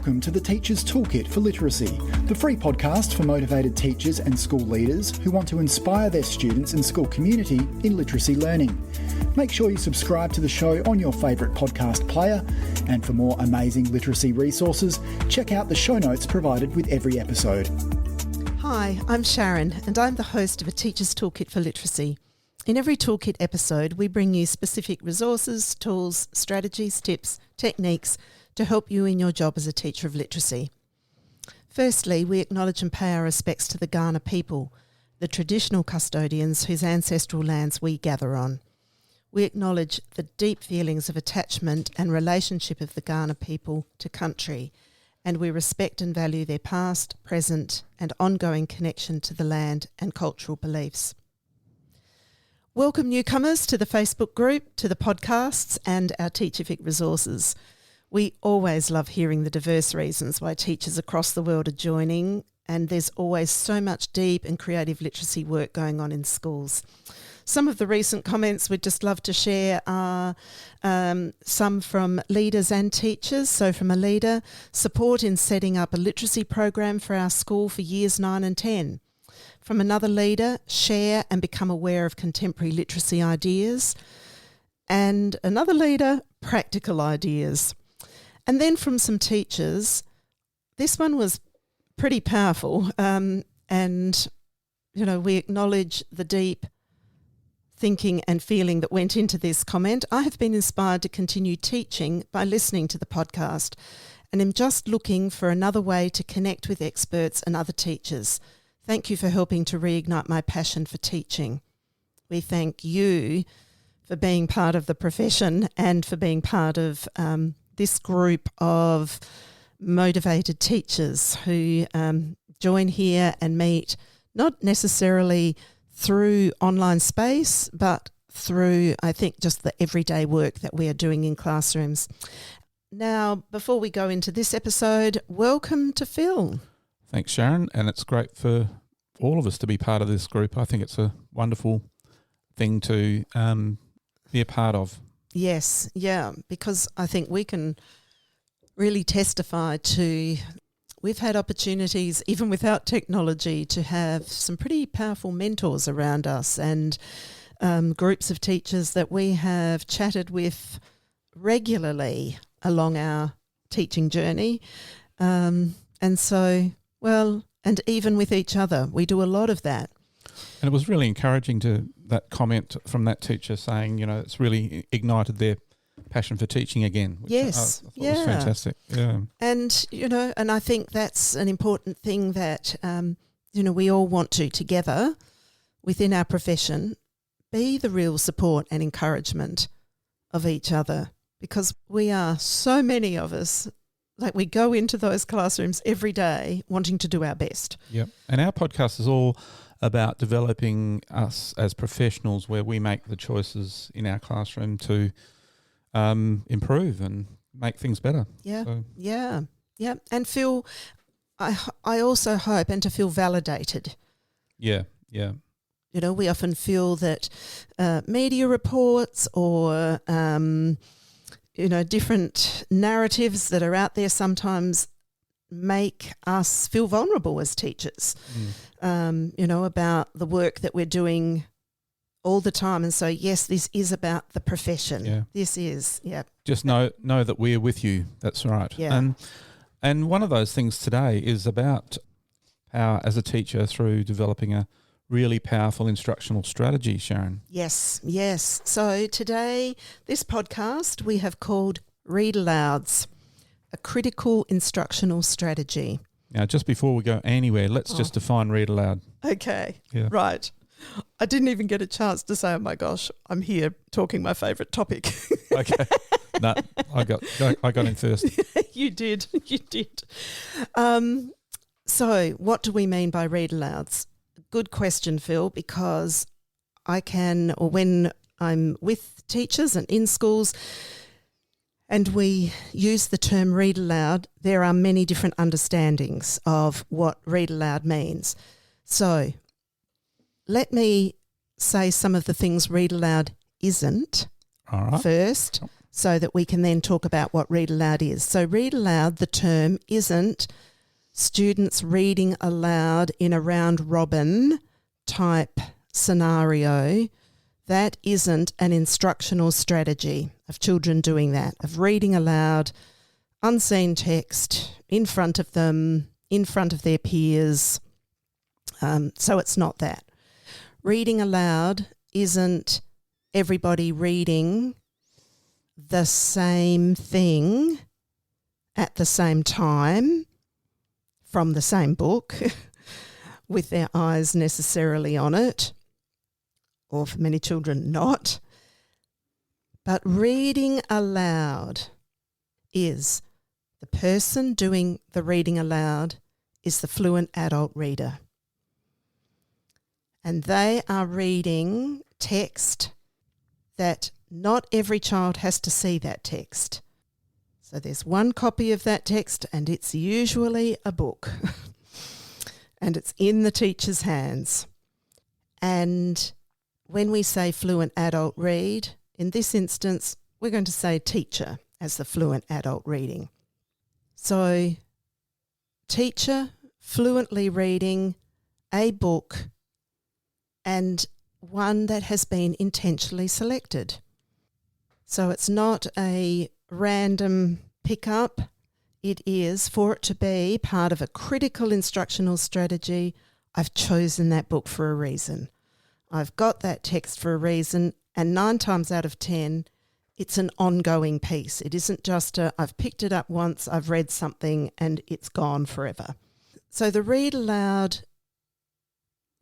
Welcome to the Teacher's Toolkit for Literacy, the free podcast for motivated teachers and school leaders who want to inspire their students and school community in literacy learning. Make sure you subscribe to the show on your favourite podcast player, and for more amazing literacy resources, check out the show notes provided with every episode. Hi, I'm Sharon, and I'm the host of a Teacher's Toolkit for Literacy. In every Toolkit episode, we bring you specific resources, tools, strategies, tips, techniques to help you in your job as a teacher of literacy. Firstly, we acknowledge and pay our respects to the Kaurna people, the traditional custodians whose ancestral lands we gather on. We acknowledge the deep feelings of attachment and relationship of the Kaurna people to country, and we respect and value their past, present, and ongoing connection to the land and cultural beliefs. Welcome newcomers to the Facebook group, to the podcasts, and our Teachific resources. We always love hearing the diverse reasons why teachers across the world are joining, and there's always so much deep and creative literacy work going on in schools. Some of the recent comments we'd just love to share are some from leaders and teachers. So from a leader, support in setting up a literacy program for our school for years 9 and 10. From another leader, share and become aware of contemporary literacy ideas. And another leader, practical ideas. And then from some teachers, this one was pretty powerful, and, we acknowledge the deep thinking and feeling that went into this comment. I have been inspired to continue teaching by listening to the podcast, and am just looking for another way to connect with experts and other teachers. Thank you for helping to reignite my passion for teaching. We thank you for being part of the profession and for being part of this group of motivated teachers who join here and meet not necessarily through online space, but through, I think, just the everyday work that we are doing in classrooms. Now, before we go into this episode, welcome to Phil. Thanks, Sharon, and it's great for all of us to be part of this group. I think it's a wonderful thing to be a part of. Yes, yeah, because I think we can really testify to, we've had opportunities, even without technology, to have some pretty powerful mentors around us and groups of teachers that we have chatted with regularly along our teaching journey. And even with each other, we do a lot of that. And it was really encouraging to that comment from that teacher saying, it's really ignited their passion for teaching again. Which yes. I thought was fantastic. Yeah. And, and I think that's an important thing that, we all want to, together within our profession, be the real support and encouragement of each other, because we are, so many of us, like we go into those classrooms every day wanting to do our best. Yep. And our podcast is all about developing us as professionals, where we make the choices in our classroom to improve and make things better. Yeah, so. Yeah. And feel, I also hope, and to feel validated. Yeah. We often feel that media reports or different narratives that are out there sometimes make us feel vulnerable as teachers, about the work that we're doing all the time. And so, yes, this is about the profession. Yeah. This is, yeah. Just know that we're with you. That's right. Yeah. And one of those things today is about how, as a teacher, through developing a really powerful instructional strategy, Sharon. Yes. So today, this podcast we have called Read Alouds, a critical instructional strategy. Now, just before we go anywhere, let's just define Read Aloud. Okay, yeah. Right. I didn't even get a chance to say, oh my gosh, I'm here talking my favourite topic. Okay. No, I got in first. You did. So what do we mean by Read Alouds? Good question, Phil, because when I'm with teachers and in schools and we use the term read aloud, there are many different understandings of what read aloud means. So let me say some of the things read aloud isn't first. so that we can then talk about what Read Aloud is. So Read Aloud, the term, isn't students reading aloud in a round robin type scenario. That isn't an instructional strategy of children doing that, of reading aloud, unseen text in front of them, in front of their peers. So it's not that. Reading aloud isn't everybody reading the same thing at the same time from the same book with their eyes necessarily on it, or for many children not. But reading aloud is the person doing the reading aloud is the fluent adult reader. And they are reading text that not every child has to see that text. So there's one copy of that text and it's usually a book and it's in the teacher's hands. And when we say fluent adult read, in this instance, we're going to say teacher as the fluent adult reading. So teacher fluently reading a book, and one that has been intentionally selected. So it's not a random pickup. It is, for it to be part of a critical instructional strategy, I've chosen that book for a reason. I've got that text for a reason, and 9 times out of 10, it's an ongoing piece. It isn't just I've picked it up once, I've read something, and it's gone forever. So the read aloud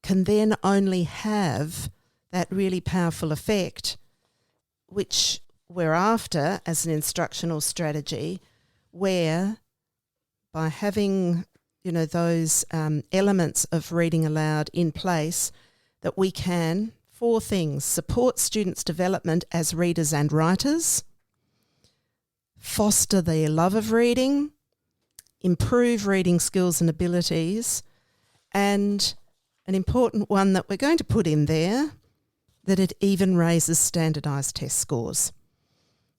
can then only have that really powerful effect, which we're after as an instructional strategy, where by having, those elements of reading aloud in place, that we can, 4 things: support students' development as readers and writers, foster their love of reading, improve reading skills and abilities, and an important one that we're going to put in there, that it even raises standardised test scores.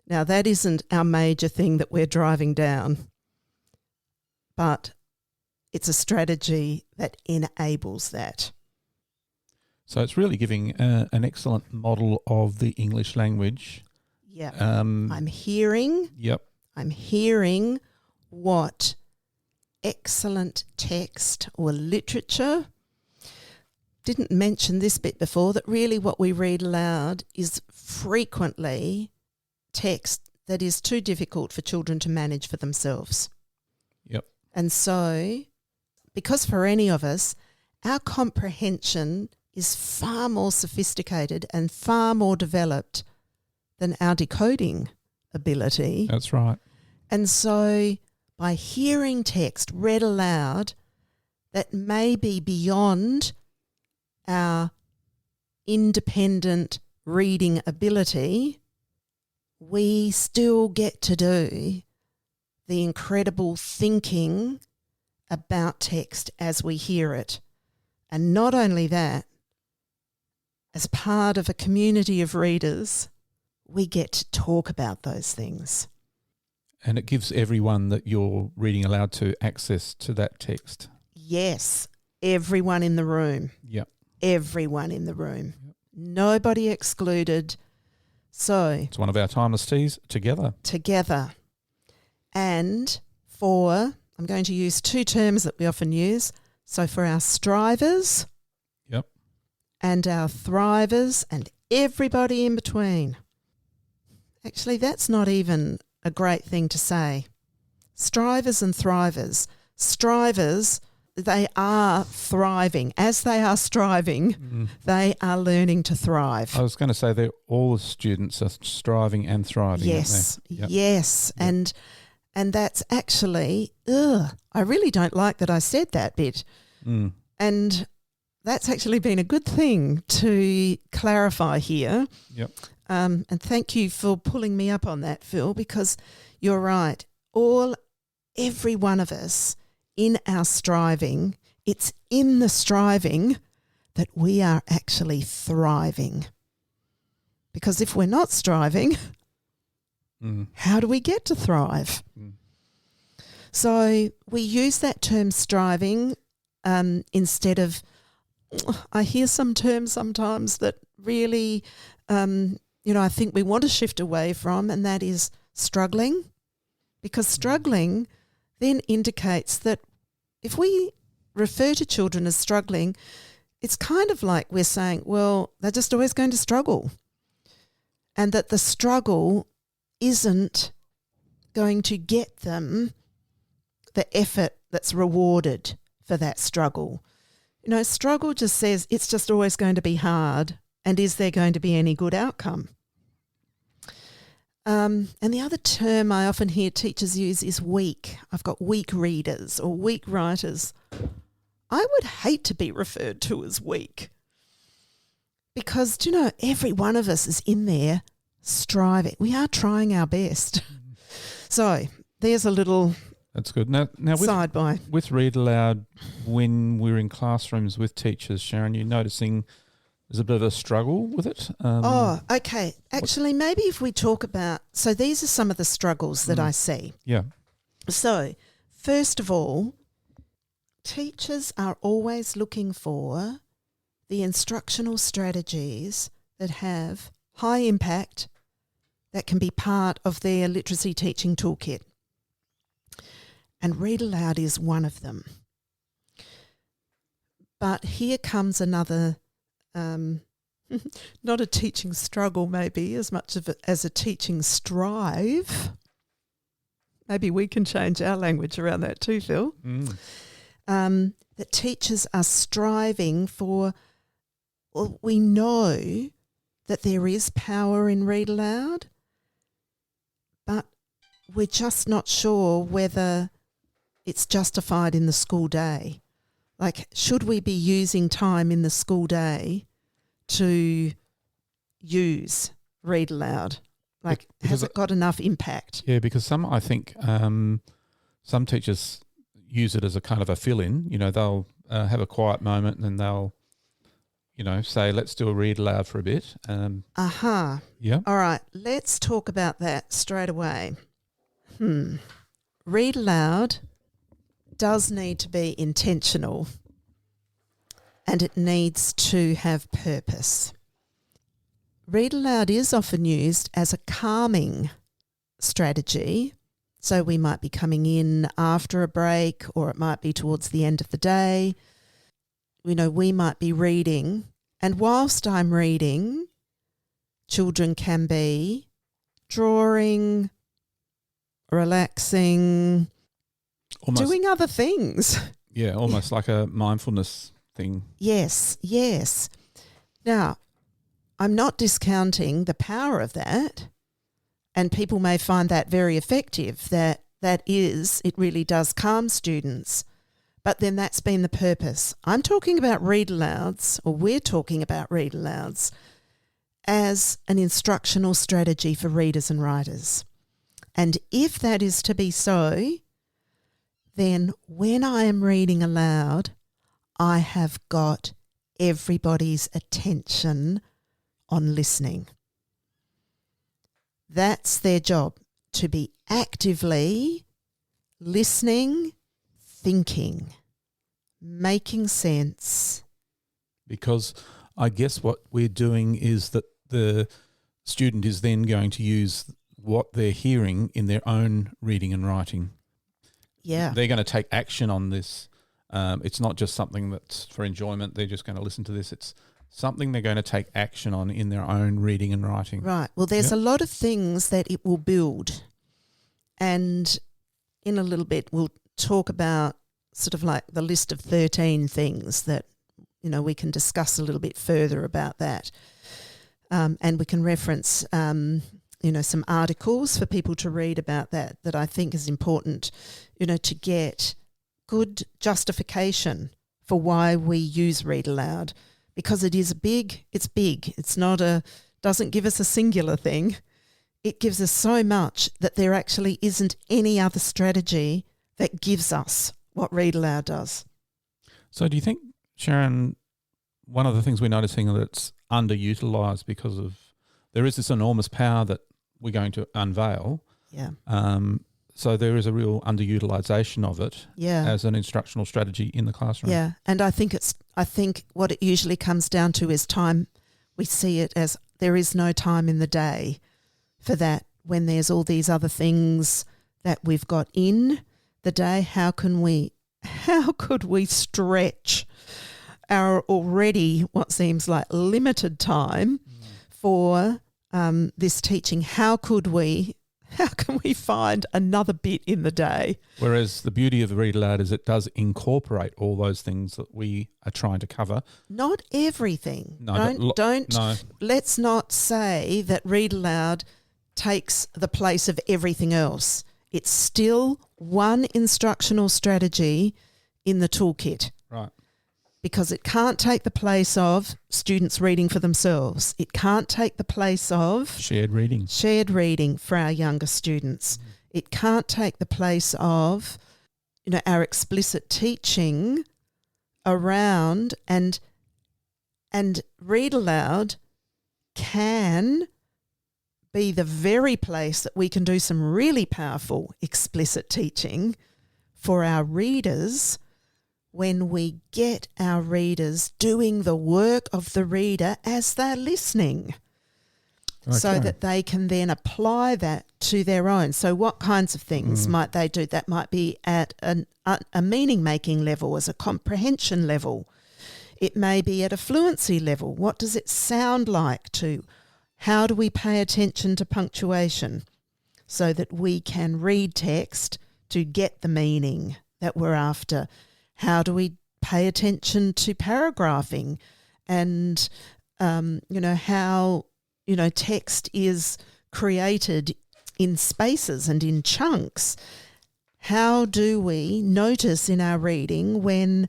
Now, that isn't our major thing that we're driving down, but it's a strategy that enables that. So it's really giving an excellent model of the English language. Yeah. I'm hearing what excellent text or literature. Didn't mention this bit before, that really what we read aloud is frequently text that is too difficult for children to manage for themselves. Yep. And so, because for any of us, our comprehension is far more sophisticated and far more developed than our decoding ability. That's right. And so by hearing text read aloud that may be beyond our independent reading ability, we still get to do the incredible thinking about text as we hear it. And not only that, as part of a community of readers, we get to talk about those things. And it gives everyone that you're reading aloud to access to that text. Yes, everyone in the room. Yep. Everyone in the room. Yep. Nobody excluded. So it's one of our timeless T's, together. Together. And I'm going to use 2 terms that we often use. So for our strivers, yep, and our thrivers and everybody in between. Actually, that's not even a great thing to say. Strivers and thrivers. Strivers, they are thriving. As they are striving, they are learning to thrive. I was going to say that all the students are striving and thriving. Yes, yep. Yes. Yep. And that's actually, I really don't like that I said that bit. And that's actually been a good thing to clarify here. Yep. And thank you for pulling me up on that, Phil, because you're right. Every one of us in our striving, it's in the striving that we are actually thriving. Because if we're not striving, How do we get to thrive? So we use that term striving instead of, I hear some terms sometimes that really, I think we want to shift away from, and that is struggling, because struggling then indicates that if we refer to children as struggling, it's kind of like we're saying, well, they're just always going to struggle, and that the struggle isn't going to get them the effort that's rewarded for that struggle. Struggle just says it's just always going to be hard, and is there going to be any good outcome? And the other term I often hear teachers use is weak. I've got weak readers or weak writers. I would hate to be referred to as weak, because, every one of us is in there striving. We are trying our best. So there's a little... That's good. Now with Read Aloud, when we're in classrooms with teachers, Sharon, you're noticing there's a bit of a struggle with it? Okay. Actually, maybe if we talk about... So these are some of the struggles that I see. Yeah. So, first of all, teachers are always looking for the instructional strategies that have high impact, that can be part of their literacy teaching toolkit. And Read Aloud is one of them. But here comes another, not a teaching struggle maybe, as much of it as a teaching strive. Maybe we can change our language around that too, Phil. That teachers are striving for, well, we know that there is power in Read Aloud, but we're just not sure whether it's justified in the school day. Like, should we be using time in the school day to use Read Aloud? Like, has it got enough impact? Yeah, because I think some teachers use it as a kind of a fill-in. They'll have a quiet moment and then they'll, say, let's do a Read Aloud for a bit. Yeah. All right, let's talk about that straight away. Read Aloud does need to be intentional, and it needs to have purpose. Read Aloud is often used as a calming strategy. So we might be coming in after a break, or it might be towards the end of the day. We might be reading, and whilst I'm reading, children can be drawing, relaxing, doing other things. Yeah, almost like a mindfulness thing. Yes. Now, I'm not discounting the power of that, and people may find that very effective, it really does calm students, but then that's been the purpose. I'm talking about Read Alouds, or we're talking about Read Alouds, as an instructional strategy for readers and writers. And if that is to be so, then when I am reading aloud, I have got everybody's attention on listening. That's their job, to be actively listening, thinking, making sense. Because I guess what we're doing is that the student is then going to use what they're hearing in their own reading and writing. Yeah. They're going to take action on this. It's not just something that's for enjoyment. They're just going to listen to this. It's something they're going to take action on in their own reading and writing. Right. Well, there's a lot of things that it will build. And in a little bit, we'll talk about sort of like the list of 13 things that, we can discuss a little bit further about that. And we can reference, some articles for people to read about that I think is important, to get good justification for why we use Read Aloud, because it's big. It's not doesn't give us a singular thing. It gives us so much that there actually isn't any other strategy that gives us what Read Aloud does. So do you think, Sharon, one of the things we're noticing that's underutilised because of there is this enormous power that we're going to unveil. Yeah. So there is a real underutilisation of it as an instructional strategy in the classroom. Yeah, and I think what it usually comes down to is time. We see it as there is no time in the day for that when there's all these other things that we've got in the day. How could we stretch our already what seems like limited time for this teaching? How can we find another bit in the day? Whereas the beauty of Read Aloud is it does incorporate all those things that we are trying to cover. Not everything. No, don't. Let's not say that Read Aloud takes the place of everything else. It's still one instructional strategy in the toolkit. Right. Because it can't take the place of students reading for themselves. It can't take the place of shared reading for our younger students. It can't take the place of, our explicit teaching around and Read Aloud can be the very place that we can do some really powerful explicit teaching for our readers when we get our readers doing the work of the reader as they're listening, so that they can then apply that to their own. So what kinds of things might they do? That might be at a meaning-making level, as a comprehension level. It may be at a fluency level. What does it sound like to? How do we pay attention to punctuation so that we can read text to get the meaning that we're after? How do we pay attention to paragraphing and, how, text is created in spaces and in chunks? How do we notice in our reading when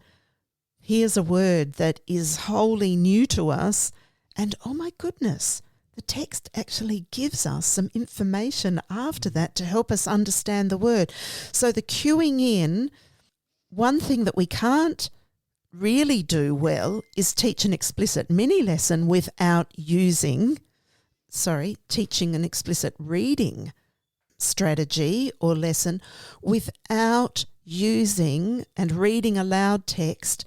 here's a word that is wholly new to us and, oh my goodness, the text actually gives us some information after that to help us understand the word. So the cueing in, one thing that we can't really do well is teach an explicit mini lesson without teaching an explicit reading strategy or lesson without using and reading aloud text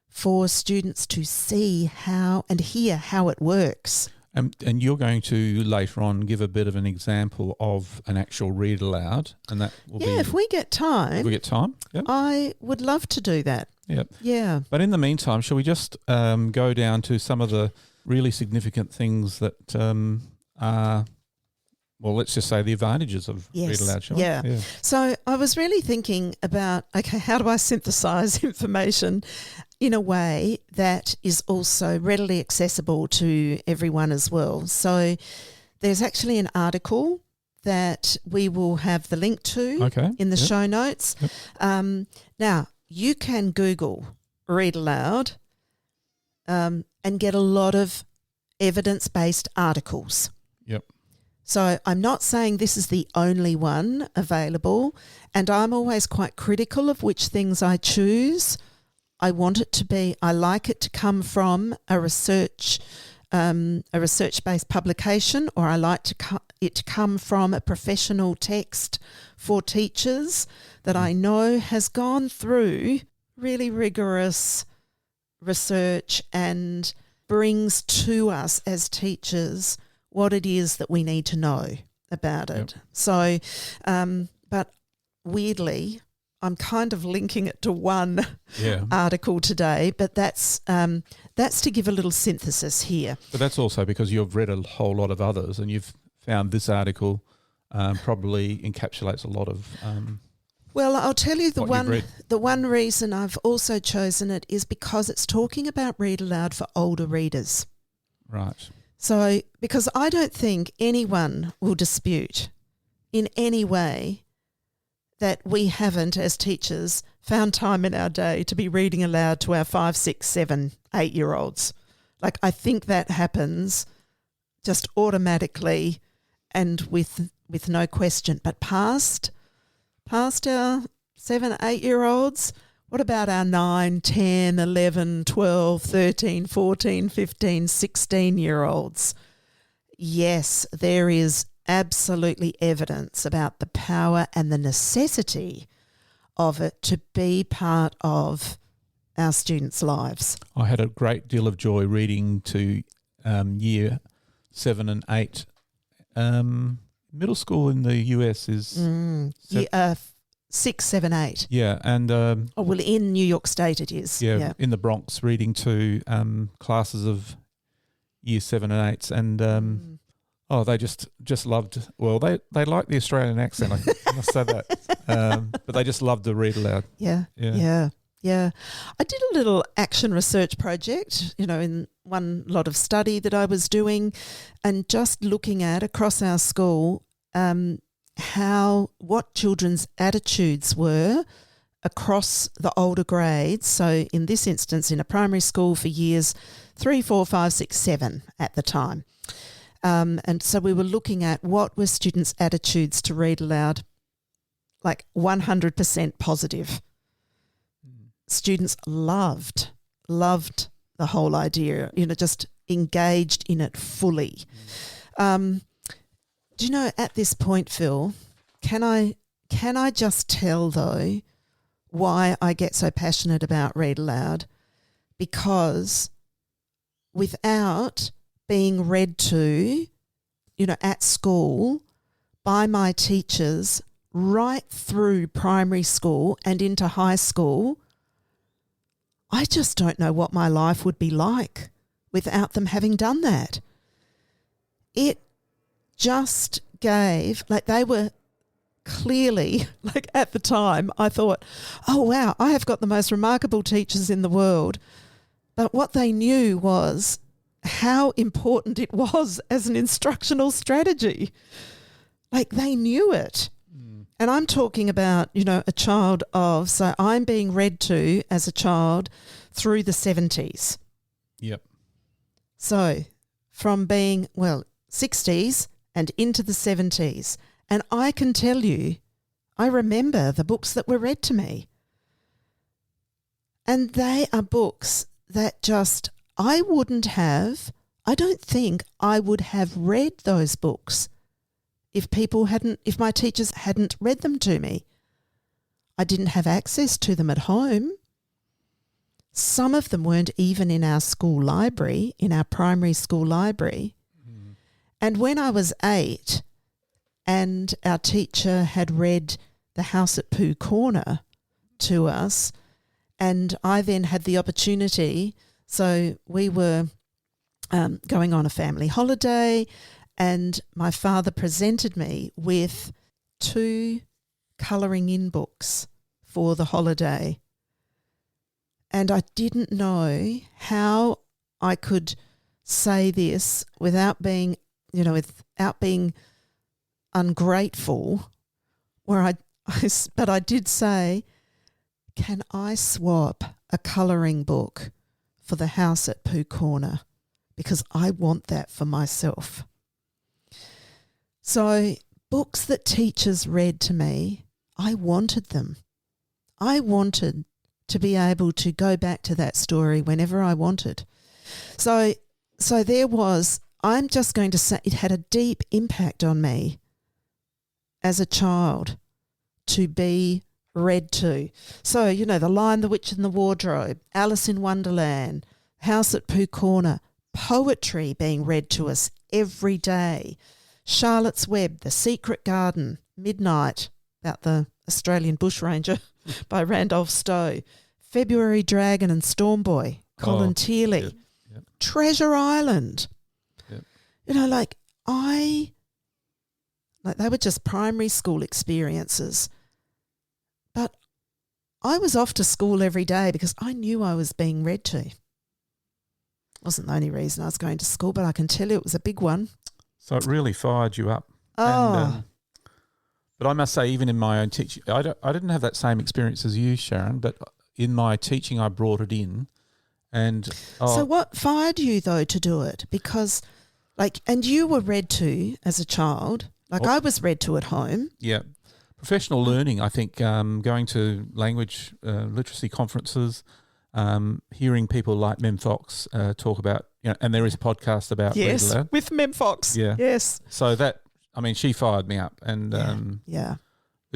for students to see how and hear how it works. And you're going to later on give a bit of an example of an actual read aloud, and that will be... if we get time. If we get time, yep. I would love to do that. Yep. Yeah. But in the meantime, shall we just go down to some of the really significant things that are, well, let's just say the advantages of Read Aloud, shall we? Yeah. So I was really thinking about, how do I synthesise information in a way that is also readily accessible to everyone as well? So there's actually an article that we will have the link to in the show notes. Yep. Now, you can Google Read Aloud and get a lot of evidence-based articles. Yep. So I'm not saying this is the only one available, and I'm always quite critical of which things I choose. I like it to come from a research-based publication, or I like it to come from a professional text for teachers that I know has gone through really rigorous research and brings to us as teachers what it is that we need to know about it. Yep. So, but weirdly, I'm kind of linking it to one article today, but that's to give a little synthesis here. But that's also because you've read a whole lot of others, and you've found this article probably encapsulates a lot of. Well, I'll tell you the one reason I've also chosen it is because it's talking about Read Aloud for older readers. Right. So, because I don't think anyone will dispute in any way that we haven't, as teachers, found time in our day to be reading aloud to our 5, 6, 7, 8-year-olds. Like, I think that happens just automatically and with no question. But past our 7, 8-year-olds, what about our 9, 10, 11, 12, 13, 14, 15, 16-year-olds? Yes, there is absolutely evidence about the power and the necessity of it to be part of our students' lives. I had a great deal of joy reading to year 7 and 8. Middle school in the US is 6, 7, 8. Yeah, and in New York State it is. Yeah, in the Bronx, reading to classes of year 7 and 8s, and they just loved. Well, they like the Australian accent. I must say that, but they just loved to read aloud. Yeah. I did a little action research project, in one lot of study that I was doing, and just looking at across our school what children's attitudes were across the older grades. So in this instance, in a primary school for years 3, 4, 5, 6, 7 at the time. And so we were looking at what were students' attitudes to read aloud, like 100% positive. Students loved the whole idea, just engaged in it fully. Do you know, at this point, Phil, can I just tell, though, why I get so passionate about Read Aloud? Because without being read to, at school by my teachers right through primary school and into high school, I just don't know what my life would be like without them having done that. It just gave, they were clearly, at the time, I thought, oh, wow, I have got the most remarkable teachers in the world. But what they knew was how important it was as an instructional strategy. They knew it. And I'm talking about, a child so I'm being read to as a child through the 70s. Yep. So from being, 60s and into the 70s. And I can tell you, I remember the books that were read to me. And they are books that I don't think I would have read those books if my teachers hadn't read them to me. I didn't have access to them at home. Some of them weren't even in our school library, in our primary school library. Mm. And when I was 8 and our teacher had read The House at Pooh Corner to us, and I then had the opportunity, so we were going on a family holiday, and my father presented me with 2 colouring in books for the holiday. And I didn't know how I could say this without being ungrateful, but I did say, can I swap a colouring book for The House at Pooh Corner? Because I want that for myself. So books that teachers read to me, I wanted them. I wanted to be able to go back to that story whenever I wanted. So there was, I'm just going to say, it had a deep impact on me as a child to be read to. So, The Lion, the Witch and the Wardrobe, Alice in Wonderland, House at Pooh Corner, poetry being read to us every day, Charlotte's Web, The Secret Garden, Midnite, about the Australian bushranger by Randolph Stowe, February Dragon and Storm Boy, Colin Tearley, yep. Treasure Island. Yep. They were just primary school experiences. But I was off to school every day because I knew I was being read to. Wasn't the only reason I was going to school, but I can tell you it was a big one. So it really fired you up. Oh. And, but I must say, even in my own teaching, I didn't have that same experience as you, Sharon, but in my teaching I brought it in. And so what fired you, though, to do it? Because, and you were read to as a child. I was read to at home. Yeah. Professional learning, I think, going to language literacy conferences, hearing people like Mem Fox talk about, and there is a podcast about Read Aloud. With Mem Fox. Yeah. Yes. So that I mean, she fired me up. And the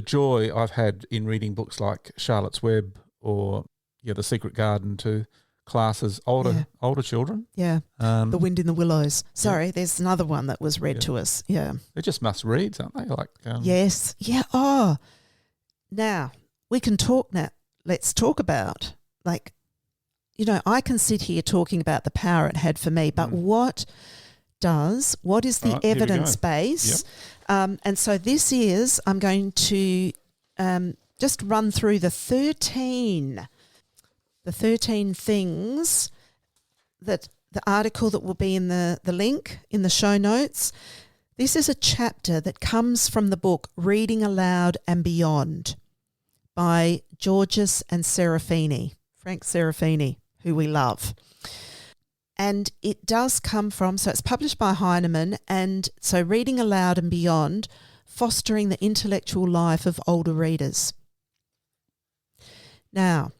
joy I've had in reading books like Charlotte's Web or The Secret Garden to classes, older children. Yeah, The Wind in the Willows. Sorry, there's another one that was read to us. Yeah. They're just must-reads, aren't they? Like yes. Yeah. Oh, now we can talk now. Let's talk about, like, I can sit here talking about the power it had for me, but what is the evidence base? Yep. And so this is, I'm going to just run through the 13 things that the article that will be in the link in the show notes. This is a chapter that comes from the book Reading Aloud and Beyond by Giorgis and Serafini, Frank Serafini, who we love. And it does come from, so it's published by Heinemann, and so Reading Aloud and Beyond, Fostering the Intellectual Life of Older Readers. Now,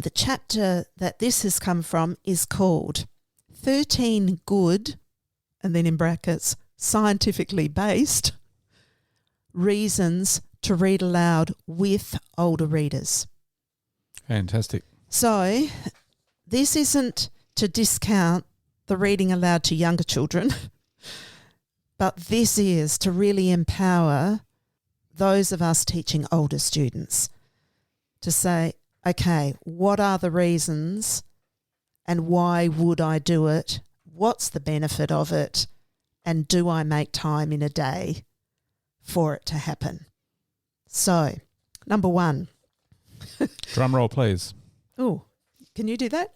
the chapter that this has come from is called 13 Good, and then in brackets, Scientifically Based Reasons to Read Aloud with Older Readers. Fantastic. So this isn't to discount the reading aloud to younger children, but this is to really empower those of us teaching older students to say, okay, what are the reasons and why would I do it? What's the benefit of it? And do I make time in a day for it to happen? So, number 1. Drum roll, please. Oh, can you do that?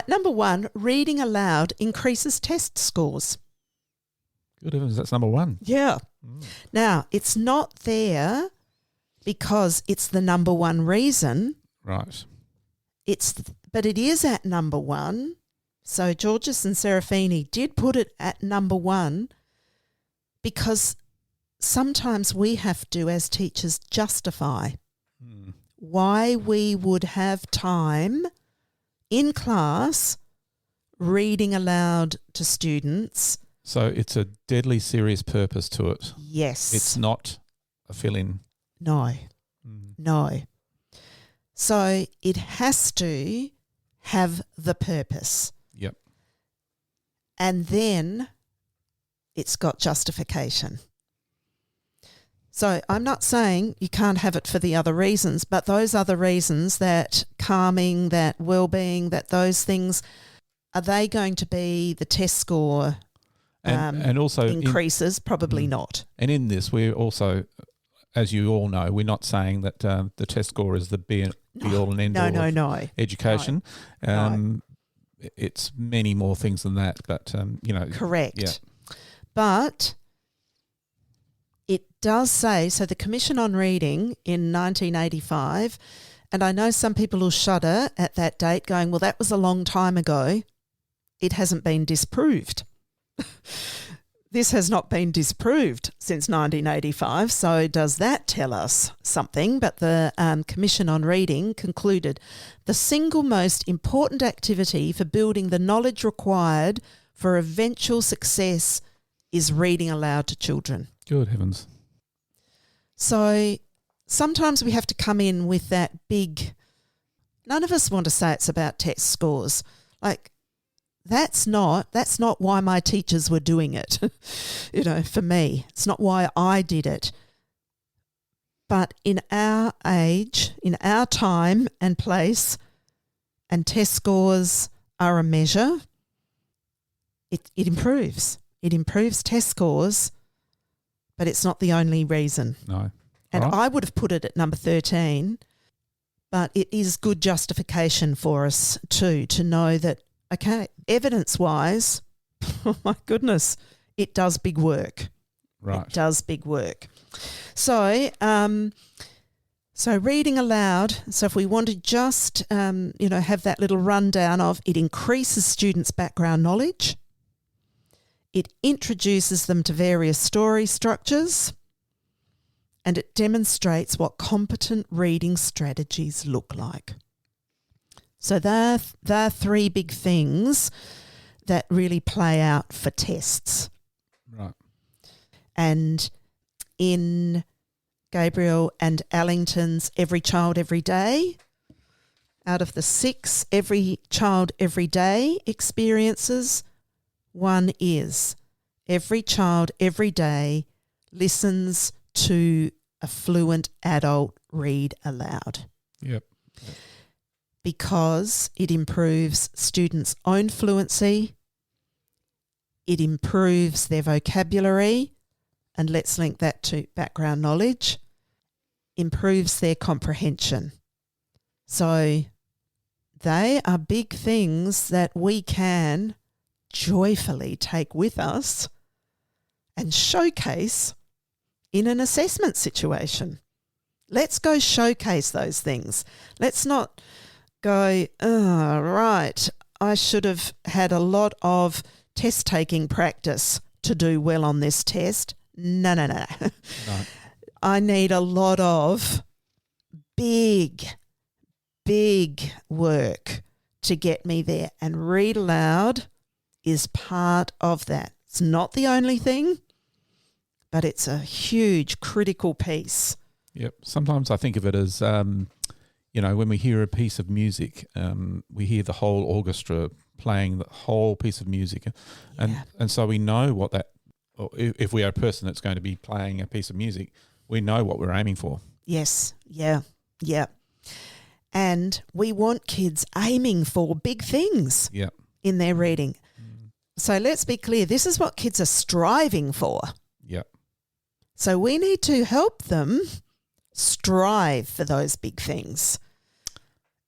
Number 1, reading aloud increases test scores. Good heavens, that's number 1. Yeah. Now, it's not there because it's the number 1 reason. Right. But it is at number 1. So Giorgis and Serafini did put it at number 1 because sometimes we have to, as teachers, justify why we would have time in class reading aloud to students. So it's a deadly serious purpose to it. Yes. It's not a fill-in. No. No. So it has to have the purpose. Yep. And then it's got justification. So I'm not saying you can't have it for the other reasons, but those other reasons, that calming, that well-being, that those things, are they going to be the test score and also increases? Probably not. And in this, we're also, as you all know, we're not saying that the test score is the be-all and end-all of education. No. It's many more things than that, but, Correct. Yeah. But it does say, so the Commission on Reading in 1985, and I know some people will shudder at that date going, well, that was a long time ago. It hasn't been disproved. This has not been disproved since 1985, so does that tell us something? But the Commission on Reading concluded the single most important activity for building the knowledge required for eventual success is reading aloud to children. Good heavens. So sometimes we have to come in with that big, none of us want to say it's about test scores. Like, that's not why my teachers were doing it. For me, it's not why I did it. But in our age, in our time and place, and test scores are a measure, it improves. It improves test scores, but it's not the only reason. No. And right. I would have put it at number 13, but it is good justification for us too, to know that, okay, evidence-wise, oh my goodness, it does big work. Right. It does big work. So, so reading aloud, so if we want to just, have that little rundown of, it increases students' background knowledge. It introduces them to various story structures, and it demonstrates what competent reading strategies look like. So there are 3 big things that really play out for tests. Right. And in Gabriel and Allington's Every Child Every Day, out of the 6 Every Child Every Day experiences, one is every child every day listens to a fluent adult read aloud. Yep. Because it improves students' own fluency, it improves their vocabulary, and let's link that to background knowledge, improves their comprehension. So they are big things that we can joyfully take with us and showcase in an assessment situation. Let's go showcase those things. Let's not go, oh, right, I should have had a lot of test-taking practice to do well on this test. No. No. I need a lot of big work to get me there. And Read Aloud is part of that. It's not the only thing, but it's a huge critical piece. Yep. Sometimes I think of it as, when we hear a piece of music, we hear the whole orchestra playing the whole piece of music. And so we know what that, or if we are a person that's going to be playing a piece of music, we know what we're aiming for. Yes. Yeah. And we want kids aiming for big things in their reading. So let's be clear, this is what kids are striving for. Yep. So we need to help them strive for those big things.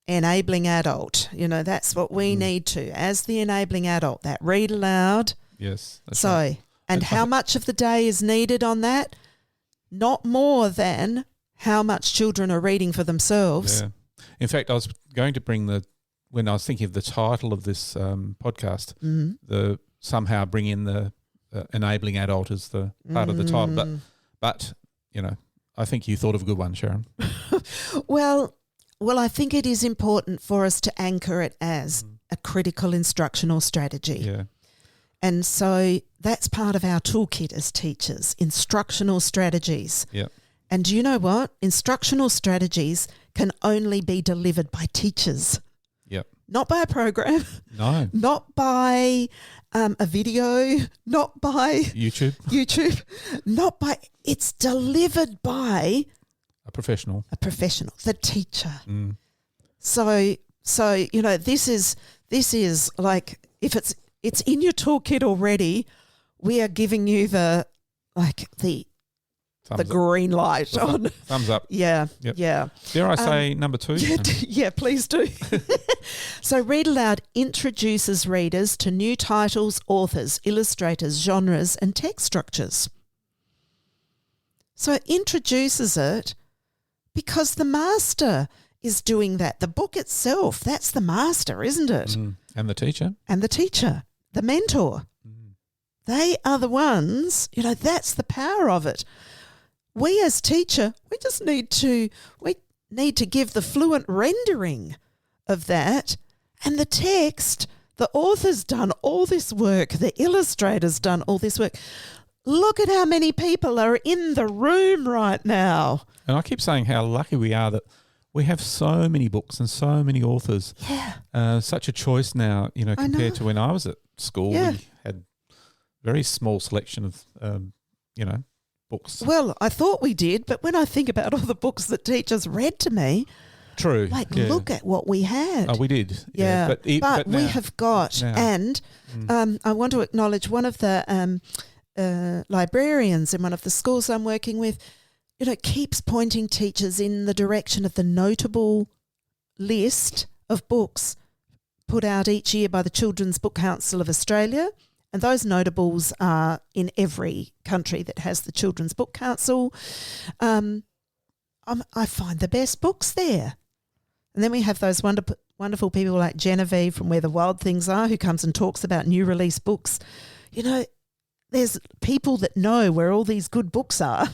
Enabling adult, that's what we need to, as the enabling adult, that read aloud. Yes. That's so, right. and how much of the day is needed on that? Not more than how much children are reading for themselves. Yeah. In fact, I was going to bring when I was thinking of the title of this podcast, somehow bring in the enabling adult as the part of the title. But I think you thought of a good one, Sharon. Well, I think it is important for us to anchor it as a critical instructional strategy. Yeah. And so that's part of our toolkit as teachers, instructional strategies. Yeah. And do you know what? Instructional strategies can only be delivered by teachers. Yep. Not by a program. No. Not by a video. Not by YouTube. It's delivered by a professional. The teacher. So this is like, if it's in your toolkit already, we are giving you the green light on. Thumbs up. Yeah. Yep. Yeah. Dare I say number 2? Yeah, please do. So Read Aloud introduces readers to new titles, authors, illustrators, genres and text structures. So it introduces it because the master is doing that. The book itself, that's the master, isn't it? And the teacher. The mentor. They are the ones, that's the power of it. We as teacher, we need to give the fluent rendering of that, and the text, the author's done all this work, the illustrator's done all this work. Look at how many people are in the room right now. And I keep saying how lucky we are that we have so many books and so many authors. Yeah. Such a choice now, compared to when I was at school. Yeah. We had very small selection of, books. Well, I thought we did, but when I think about all the books that teachers read to me, true. Look at what we had. Oh, we did. Yeah. But now, we have got, now. And I want to acknowledge one of the librarians in one of the schools I'm working with, keeps pointing teachers in the direction of the notable list of books put out each year by the Children's Book Council of Australia. And those notables are in every country that has the Children's Book Council. I find the best books there. And then we have those wonderful people like Genevieve from Where the Wild Things Are, who comes and talks about new release books. There's people that know where all these good books are.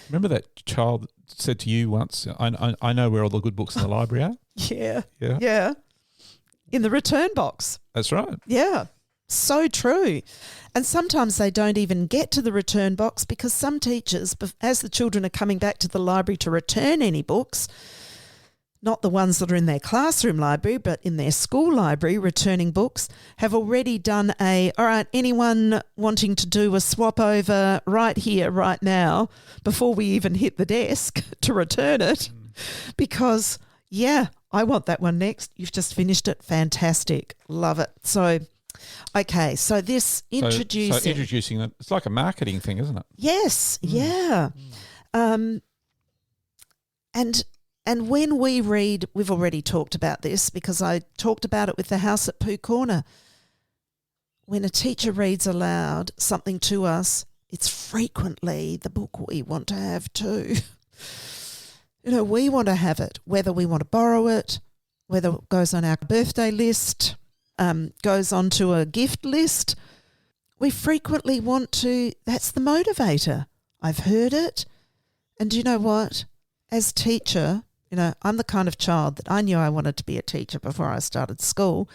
Remember that child said to you once, I know where all the good books in the library are? Yeah. In the return box. That's right. Yeah. So true. And sometimes they don't even get to the return box because some teachers, as the children are coming back to the library to return any books, not the ones that are in their classroom library, but in their school library returning books, have already done all right, anyone wanting to do a swap over right here, right now, before we even hit the desk to return it? Because, yeah, I want that one next. You've just finished it. Fantastic. Love it. So, okay, so this introducing... So introducing them, it's like a marketing thing, isn't it? Yes, yeah. And when we read, we've already talked about this because I talked about it with the house at Pooh Corner. When a teacher reads aloud something to us, it's frequently the book we want to have too. We want to have it, whether we want to borrow it, whether it goes on our birthday list, goes onto a gift list. We frequently want to, that's the motivator. I've heard it. And do you know what? As teacher, I'm the kind of child that I knew I wanted to be a teacher before I started school.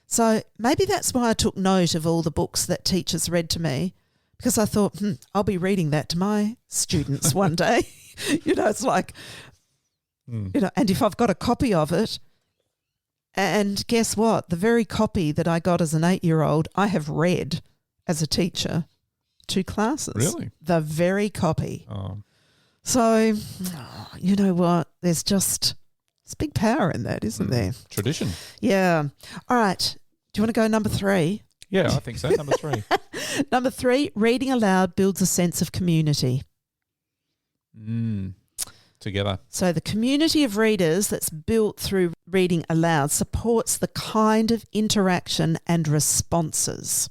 So maybe that's why I took note of all the books that teachers read to me, because I thought, I'll be reading that to my students one day. It's like, and if I've got a copy of it, and guess what? The very copy that I got as an 8-year-old, I have read as a teacher 2 classes. Really? The very copy. Oh. So, you know what? There's big power in that, isn't there? Tradition. Yeah. All right. Do you want to go number 3? Yeah, I think so. Number 3. Number 3, reading aloud builds a sense of community. Together. So the community of readers that's built through reading aloud supports the kind of interaction and responses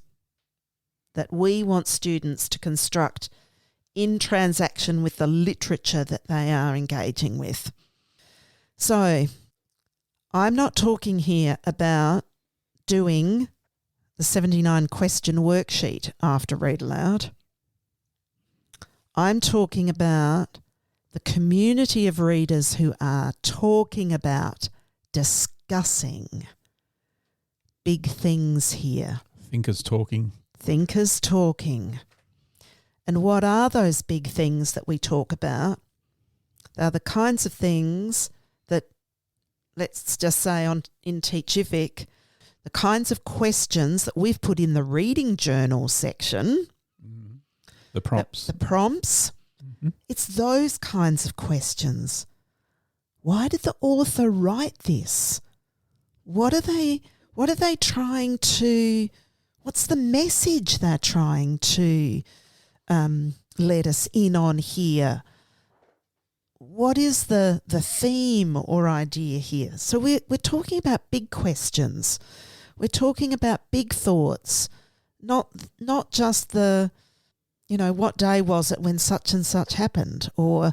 that we want students to construct in transaction with the literature that they are engaging with. So I'm not talking here about doing the 79 question worksheet after Read Aloud. I'm talking about the community of readers who are talking about, discussing big things here. Thinkers talking. Thinkers talking. And what are those big things that we talk about? They're the kinds of things that, let's just say in Teachific, the kinds of questions that we've put in the reading journal section. The prompts. The prompts. Mm-hmm. It's those kinds of questions. Why did the author write this? What are they trying to, what's the message they're trying to let us in on here? What is the theme or idea here? So we're talking about big questions. We're talking about big thoughts, not just the, what day was it when such and such happened? Or,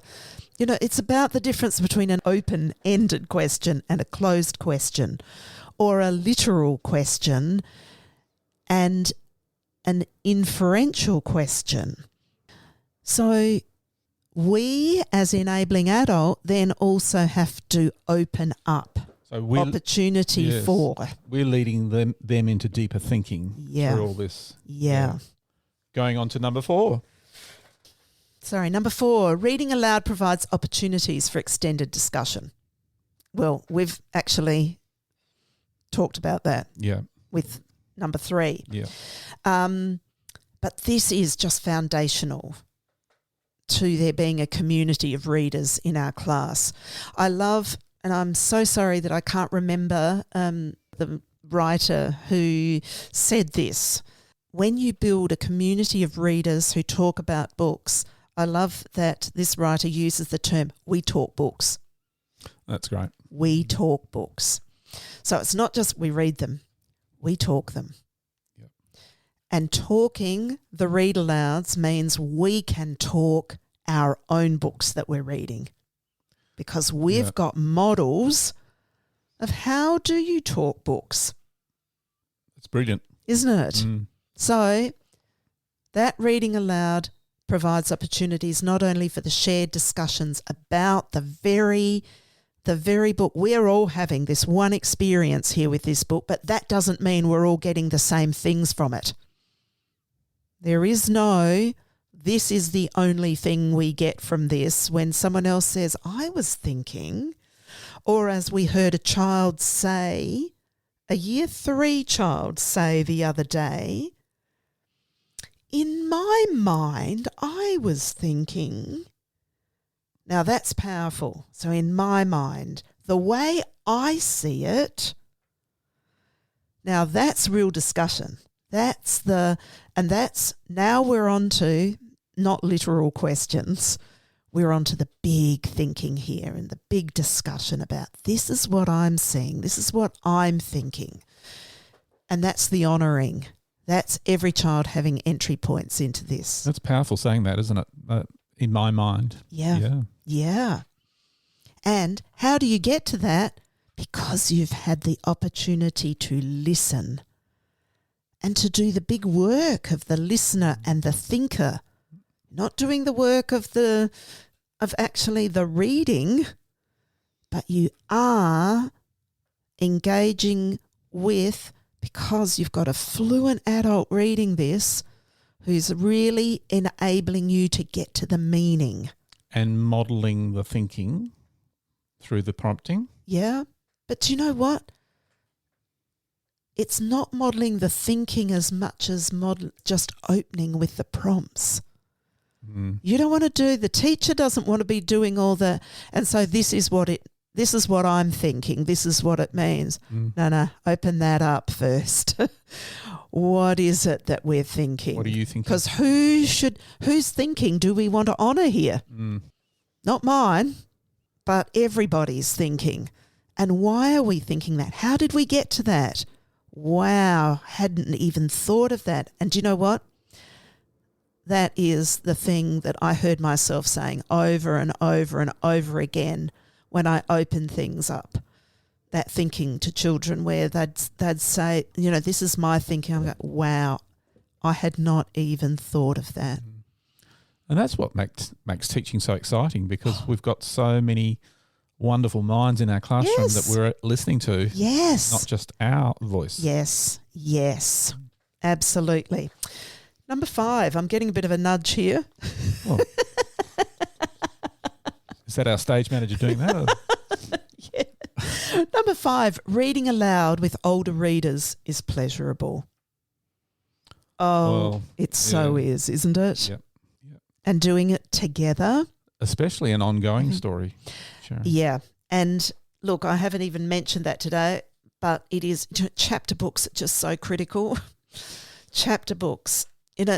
it's about the difference between an open-ended question and a closed question, or a literal question and an inferential question. So we, as enabling adult, then also have to open up opportunity for. We're leading them into deeper thinking through all this. Yeah. Going on to number 4. Number 4, reading aloud provides opportunities for extended discussion. Well, we've actually talked about that with number 3. Yeah. But this is just foundational to there being a community of readers in our class. I love, and I'm so sorry that I can't remember the writer who said this. When you build a community of readers who talk about books, I love that this writer uses the term, we talk books. That's great. We talk books. So it's not just we read them, we talk them. Yep. And talking the read alouds means we can talk our own books that we're reading, because we've got models of how do you talk books. It's brilliant. Isn't it? So that reading aloud provides opportunities not only for the shared discussions about the very the very book. We're all having this one experience here with this book, but that doesn't mean we're all getting the same things from it. There is no, this is the only thing we get from this when someone else says, I was thinking, or as we heard a child say, a year 3 child say the other day, in my mind, I was thinking. Now that's powerful. So in my mind, the way I see it, now that's real discussion. Now we're on to not literal questions. We're on to the big thinking here and the big discussion about this is what I'm seeing, this is what I'm thinking. And that's the honouring. That's every child having entry points into this. That's powerful saying that, isn't it? In my mind. Yeah. And how do you get to that? Because you've had the opportunity to listen and to do the big work of the listener and the thinker, not doing the work of actually the reading, but you are engaging with, because you've got a fluent adult reading this who's really enabling you to get to the meaning. And modelling the thinking through the prompting. Yeah, but do you know what? It's not modelling the thinking as much as just opening with the prompts. You don't want to do, the teacher doesn't want to be doing all the, and so this is what I'm thinking, this is what it means. No, open that up first. What is it that we're thinking? What are you thinking? Because whose thinking do we want to honour here? Not mine, but everybody's thinking. And why are we thinking that? How did we get to that? Wow, hadn't even thought of that. And do you know what? That is the thing that I heard myself saying over and over and over again when I open things up. That thinking to children where they'd say, this is my thinking. I'm like, wow, I had not even thought of that. And that's what makes teaching so exciting, because we've got so many wonderful minds in our classroom that we're listening to. Yes. Not just our voice. Yes, absolutely. Number 5, I'm getting a bit of a nudge here. Oh. Is that our stage manager doing that? Or? Yeah. Number 5, reading aloud with older readers is pleasurable. Oh, well, it so is, isn't it? Yep. And doing it together. Especially an ongoing story. Sharon. Yeah. And look, I haven't even mentioned that today, but it is, chapter books are just so critical. Chapter books.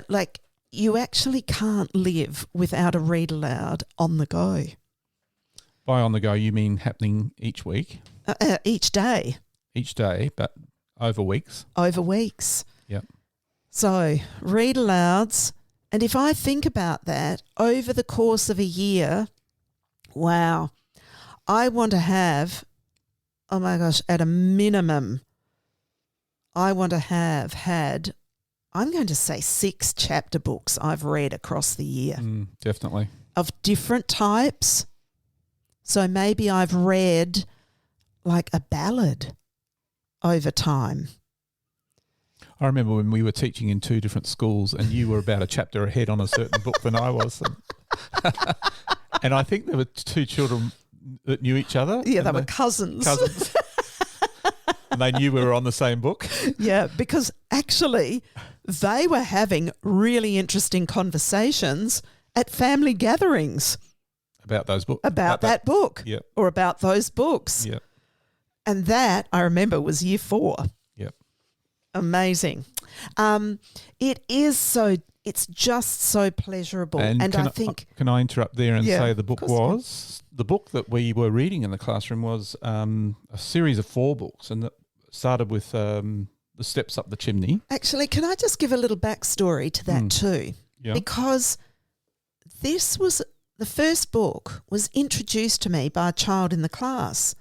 Like you actually can't live without a read aloud on the go. By on the go, you mean happening each week? Each day. Each day, but over weeks? Over weeks. Yep. So read alouds. And if I think about that over the course of a year, wow, I want to have, oh my gosh, at a minimum, I want to have had, I'm going to say 6 chapter books I've read across the year. Definitely. Of different types. So maybe I've read like a ballad over time. I remember when we were teaching in 2 different schools and you were about a chapter ahead on a certain book than I was. And I think there were 2 children that knew each other. Yeah, they were cousins. And they knew we were on the same book. Yeah, because actually they were having really interesting conversations at family gatherings. About those books. About that book. Yep. Or about those books. Yep. And that, I remember, was year 4. Yep. Amazing. It's just so pleasurable. And I think... Can I interrupt there and say the book was? The book that we were reading in the classroom was a series of 4 books, and it started with The Steps Up the Chimney. Actually, can I just give a little backstory to that too? Yeah. Because this was... The first book was introduced to me by a child in the class,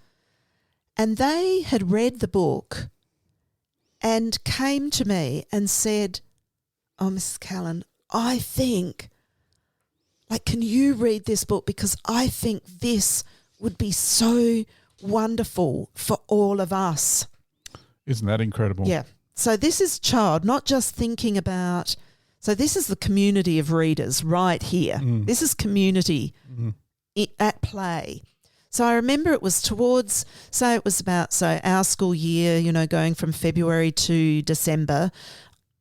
and they had read the book and came to me and said, oh, Mrs. Callan, can you read this book, because I think this would be so wonderful for all of us. Isn't that incredible? Yeah. So this is child, not just thinking about, so this is the community of readers right here. This is community at play. So I remember it was towards, our school year, going from February to December.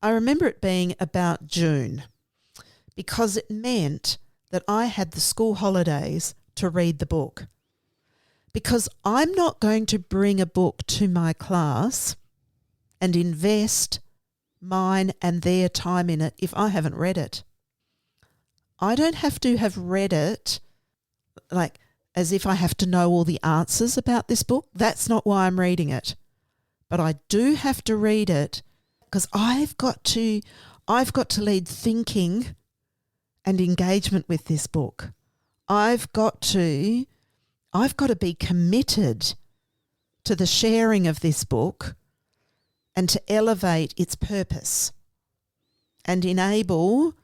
I remember it being about June because it meant that I had the school holidays to read the book. Because I'm not going to bring a book to my class and invest mine and their time in it if I haven't read it. I don't have to have read it like as if I have to know all the answers about this book. That's not why I'm reading it. But I do have to read it because I've got to lead thinking and engagement with this book. I've got to be committed to the sharing of this book and to elevate its purpose and enable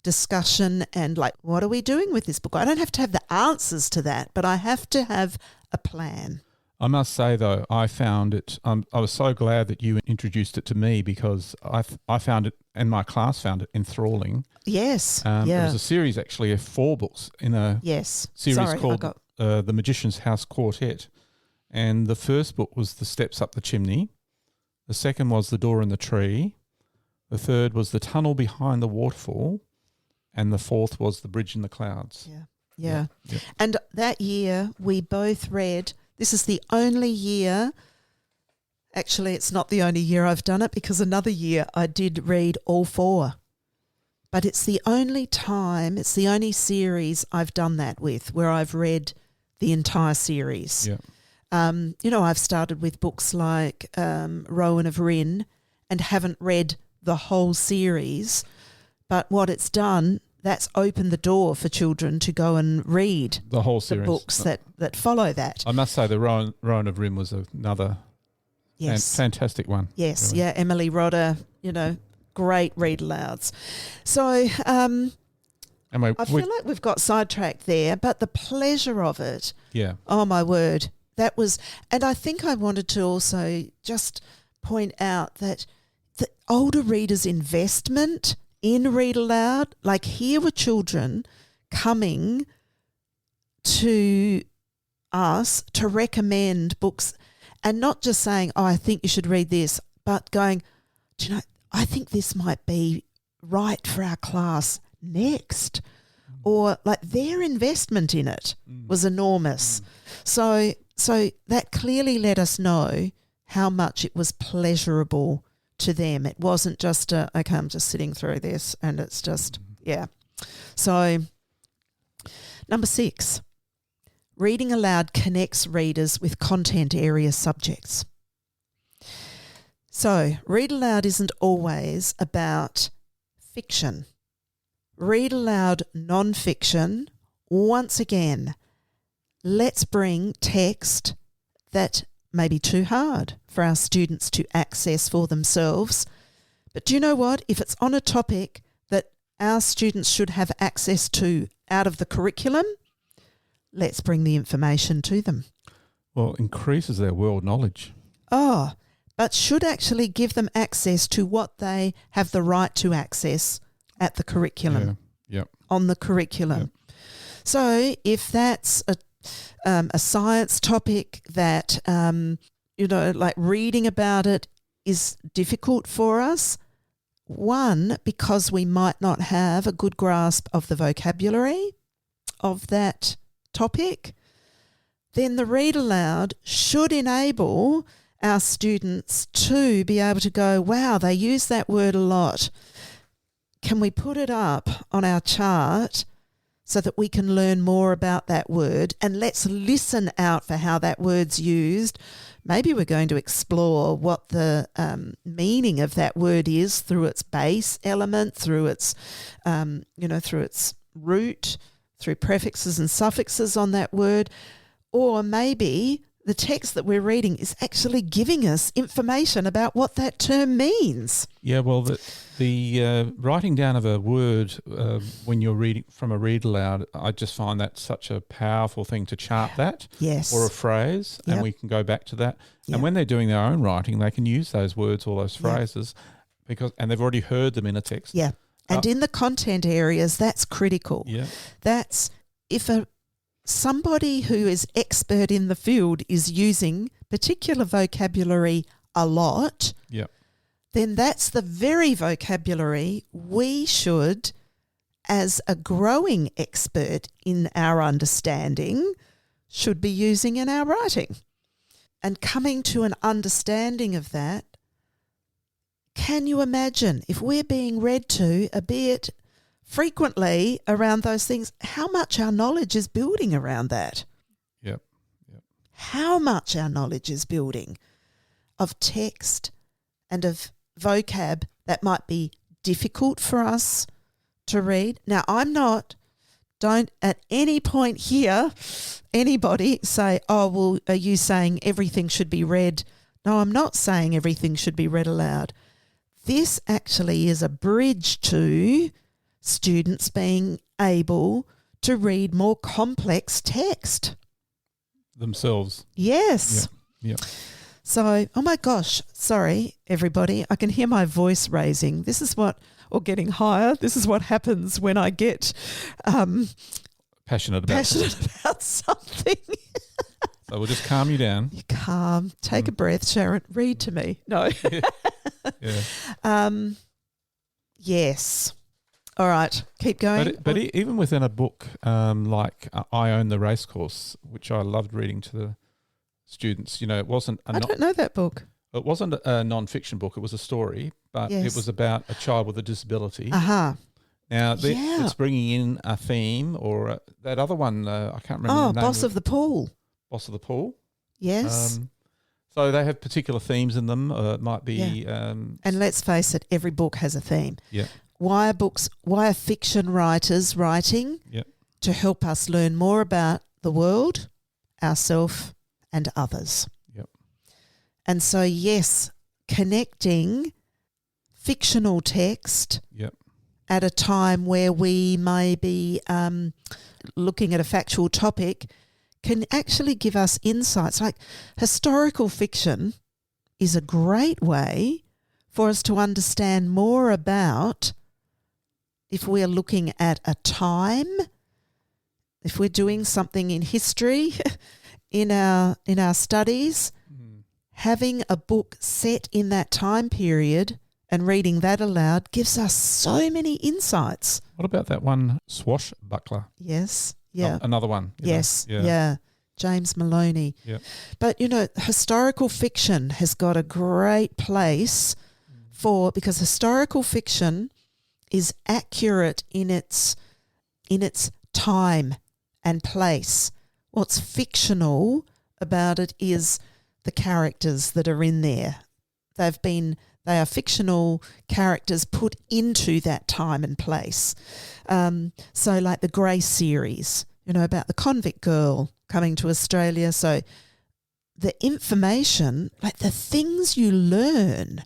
discussion and what are we doing with this book? I don't have to have the answers to that, but I have to have a plan. I must say, though, I found it, I was so glad that you introduced it to me because I found it, and my class found it enthralling. Yes. It was a series, actually, of 4 books in a series called The Magician's House Quartet. And the first book was The Steps Up the Chimney. The second was The Door in the Tree. The third was The Tunnel Behind the Waterfall. And the fourth was The Bridge in the Clouds. Yeah. And that year we both read, this is the only year, actually it's not the only year I've done it because another year I did read all 4. But it's the only time, it's the only series I've done that with where I've read the entire series. Yeah. I've started with books like Rowan of Rin and haven't read the whole series, but what it's done, that's opened the door for children to go and read the whole series, the books that follow that. I must say the Rowan of Rin was another fantastic one. Yes, really. yeah, Emily Rodder, great Read Alouds. So I feel like we've got sidetracked there, but the pleasure of it, oh my word, that was, and I think I wanted to also just point out that the older readers' investment in Read Aloud, here were children coming to us to recommend books and not just saying, oh, I think you should read this, but going, do you know, I think this might be right for our class next. Or their investment in it was enormous. So that clearly let us know how much it was pleasurable to them. It wasn't just okay, I'm just sitting through this and it's just, So number 6, Reading Aloud connects readers with content area subjects. So Read Aloud isn't always about fiction. Read Aloud non-fiction, once again, let's bring text that may be too hard for our students to access for themselves. But do you know what? If it's on a topic that our students should have access to out of the curriculum, let's bring the information to them. Well, increases their world knowledge. Oh, but should actually give them access to what they have the right to access at the curriculum, on the curriculum. So if that's a science topic that, reading about it is difficult for us, one, because we might not have a good grasp of the vocabulary of that topic, then the Read Aloud should enable our students to be able to go, wow, they use that word a lot. Can we put it up on our chart so that we can learn more about that word? And let's listen out for how that word's used. Maybe we're going to explore what the meaning of that word is through its base element, through its, through its root, through prefixes and suffixes on that word. Or maybe the text that we're reading is actually giving us information about what that term means. Yeah, well, the writing down of a word when you're reading from a read aloud, I just find that such a powerful thing to chart that. Yes. Or a phrase, and we can go back to that. Yep. And when they're doing their own writing, they can use those words or those phrases and they've already heard them in a text. Yeah. And in the content areas, that's critical. Yeah. That's if somebody who is expert in the field is using particular vocabulary a lot, then that's the very vocabulary we should, as a growing expert in our understanding, should be using in our writing. And coming to an understanding of that, can you imagine if we're being read to, albeit frequently around those things, how much our knowledge is building around that? Yep. How much our knowledge is building of text and of vocab that might be difficult for us to read. Now, don't at any point here anybody say, oh, well, are you saying everything should be read? No, I'm not saying everything should be read aloud. This actually is a bridge to students being able to read more complex text themselves. Yes. Yeah. So, oh my gosh, sorry, everybody. I can hear my voice raising. Or getting higher. This is what happens when I get passionate about something. So we'll just calm you down. You calm. Take a breath, Sharon. Read to me. No. Yeah. Yes. All right. Keep going. But even within a book like I Own the Racecourse, which I loved reading to the students, it wasn't I don't know that book. It wasn't a non-fiction book. It was a story, but it was about a child with a disability. Uh-huh. Now, it's bringing in a theme or that other one, I can't remember the name. Boss of the Pool. Boss of the Pool. Yes. So they have particular themes in them. It might be... and let's face it, every book has a theme. Yeah. Why are fiction writers writing? Yep. To help us learn more about the world, ourselves and others. Yep. And so, yes, connecting fictional text at a time where we may be looking at a factual topic can actually give us insights. Like historical fiction is a great way for us to understand more about, if we're looking at a time, if we're doing something in history in our studies, having a book set in that time period and reading that aloud gives us so many insights. What about that one, Swashbuckler? Yes. Yeah. Another one. Yes. Yeah. James Maloney. Yeah. But, historical fiction has got a great place because historical fiction is accurate in its time and place. What's fictional about it is the characters that are in there. They are fictional characters put into that time and place. So like the Grace series, about the convict girl coming to Australia. So the information, like the things you learn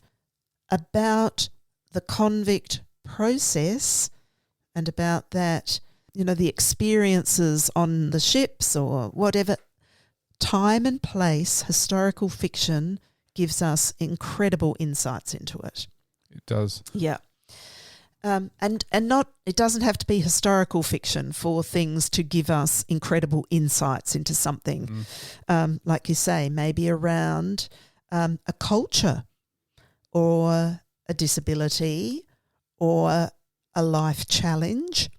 about the convict process and about that, the experiences on the ships or whatever, time and place, historical fiction gives us incredible insights into it. It does. Yeah. It doesn't have to be historical fiction for things to give us incredible insights into something. Like you say, maybe around a culture or a disability or a life challenge.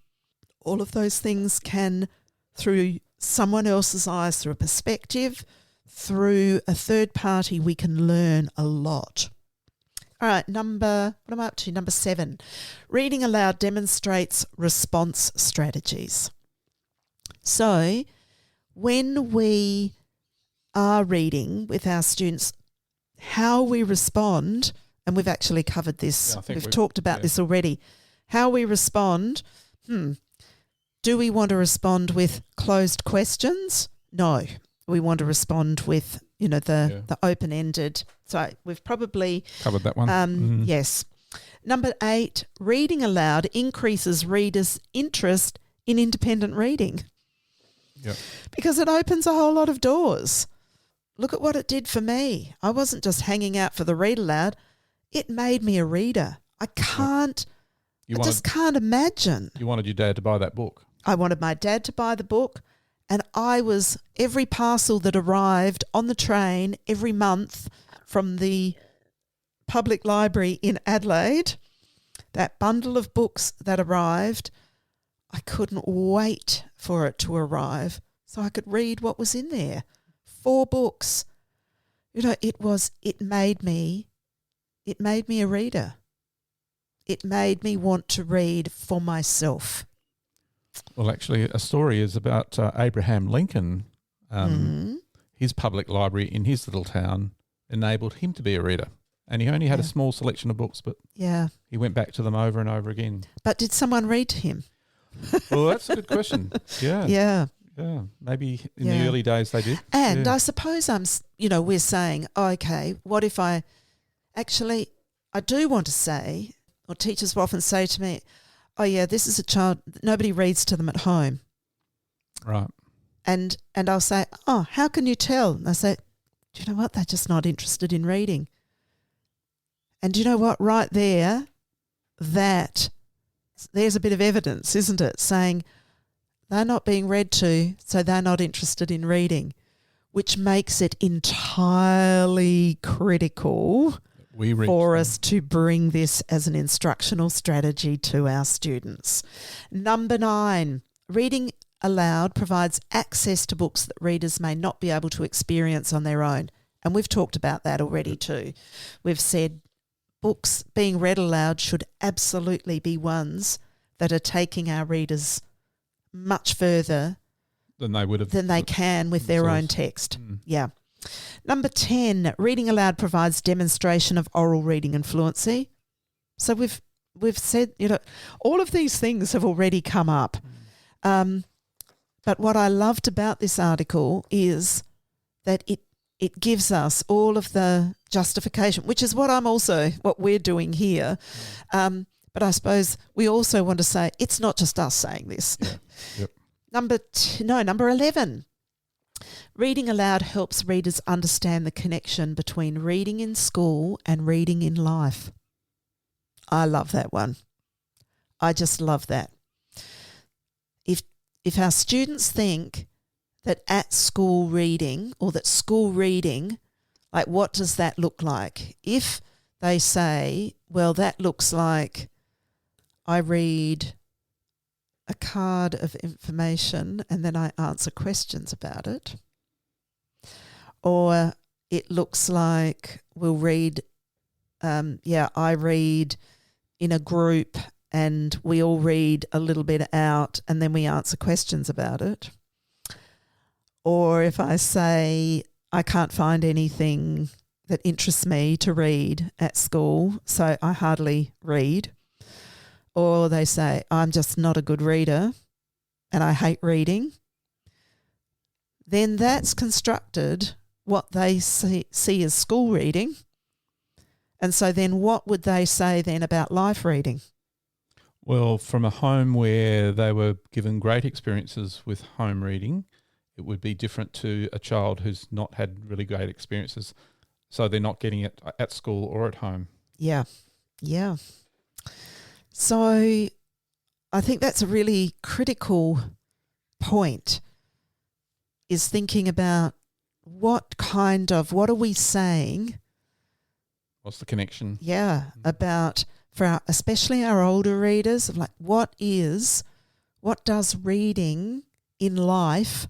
All of those things can, through someone else's eyes, through a perspective, through a third party, we can learn a lot. All right, what am I up to? Number 7. Reading aloud demonstrates response strategies. So when we are reading with our students, how we respond, and we've actually covered this, we've talked about this already, how we respond, do we want to respond with closed questions? No. we want to respond with, the open-ended. So we've probably covered that one. Yes. Number 8, reading aloud increases readers' interest in independent reading. Yep. Because it opens a whole lot of doors. Look at what it did for me. I wasn't just hanging out for the read aloud. It made me a reader. I just can't imagine. You wanted your dad to buy that book. I wanted my dad to buy the book, and every parcel that arrived on the train every month from the public library in Adelaide, that bundle of books that arrived, I couldn't wait for it to arrive so I could read what was in there. 4 books. It made me a reader. It made me want to read for myself. Well, actually, a story is about Abraham Lincoln. His public library in his little town enabled him to be a reader. And he only had a small selection of books, but he went back to them over and over again. But did someone read to him? Well, that's a good question. Yeah. Yeah. Yeah. Maybe in the early days they did. And I suppose we're saying, okay, what if I do want to say, or teachers will often say to me, oh yeah, this is a child, nobody reads to them at home. Right. And I'll say, oh, how can you tell? And I say, do you know what? They're just not interested in reading. And do you know what? Right there, there's a bit of evidence, isn't it? Saying they're not being read to, so they're not interested in reading, which makes it entirely critical for us to bring this as an instructional strategy to our students. Number 9, reading aloud provides access to books that readers may not be able to experience on their own. And we've talked about that already too. We've said books being read aloud should absolutely be ones that are taking our readers much further than they can with their own text. Yeah. Number 10, reading aloud provides demonstration of oral reading and fluency. So we've said, all of these things have already come up. But what I loved about this article is that it gives us all of the justification, which is what we're doing here. But I suppose we also want to say it's not just us saying this. Yeah. Yep. Number 11. Reading aloud helps readers understand the connection between reading in school and reading in life. I love that one. I just love that. If our students think that at school reading, or that school reading, like what does that look like? If they say, well, that looks like I read a card of information and then I answer questions about it. Or it looks like we'll read, I read in a group and we all read a little bit out and then we answer questions about it. Or if I say I can't find anything that interests me to read at school, so I hardly read. Or they say I'm just not a good reader and I hate reading. Then that's constructed what they see as school reading. And so then what would they say then about life reading? Well, from a home where they were given great experiences with home reading, it would be different to a child who's not had really great experiences. So they're not getting it at school or at home. Yeah. So I think that's a really critical point, is thinking about what are we saying? What's the connection? Yeah, about especially our older readers, of like what does reading in life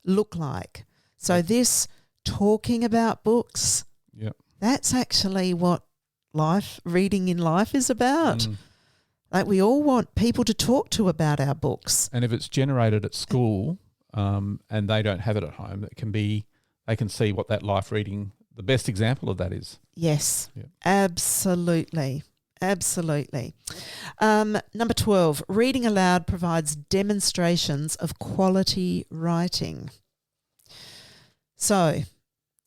look like? So this talking about books, that's actually what reading in life is about. Like we all want people to talk to about our books. And if it's generated at school and they don't have it at home, they can see what that life reading, the best example of that is. Yes, absolutely. Number 12, reading aloud provides demonstrations of quality writing. So,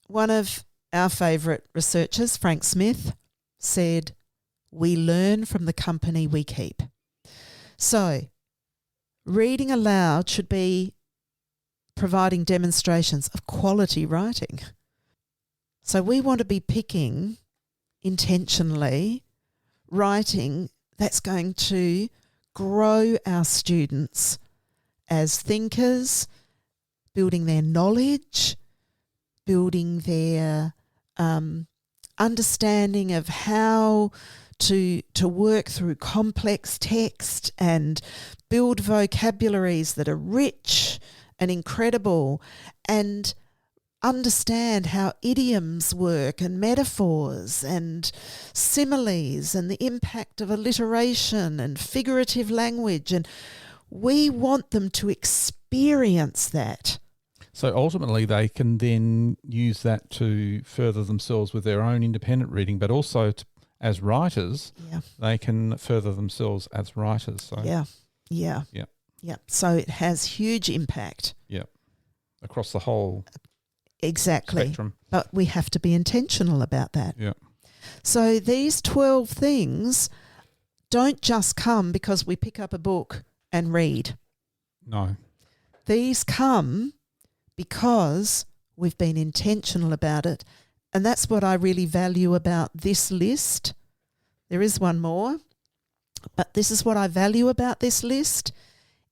one of our favourite researchers, Frank Smith, said, "We learn from the company we keep." So, reading aloud should be providing demonstrations of quality writing. So we want to be picking intentionally writing that's going to grow our students as thinkers, building their knowledge, building their understanding of how to work through complex text and build vocabularies that are rich and incredible, and understand how idioms work and metaphors and similes and the impact of alliteration and figurative language. And we want them to experience that. So ultimately they can then use that to further themselves with their own independent reading, but also as writers, they can further themselves as writers. So Yeah. So it has huge impact. Yeah. Across the whole spectrum. But we have to be intentional about that. Yeah. So these 12 things don't just come because we pick up a book and read. No. These come because we've been intentional about it. And that's what I really value about this list. There is one more, but this is what I value about this list,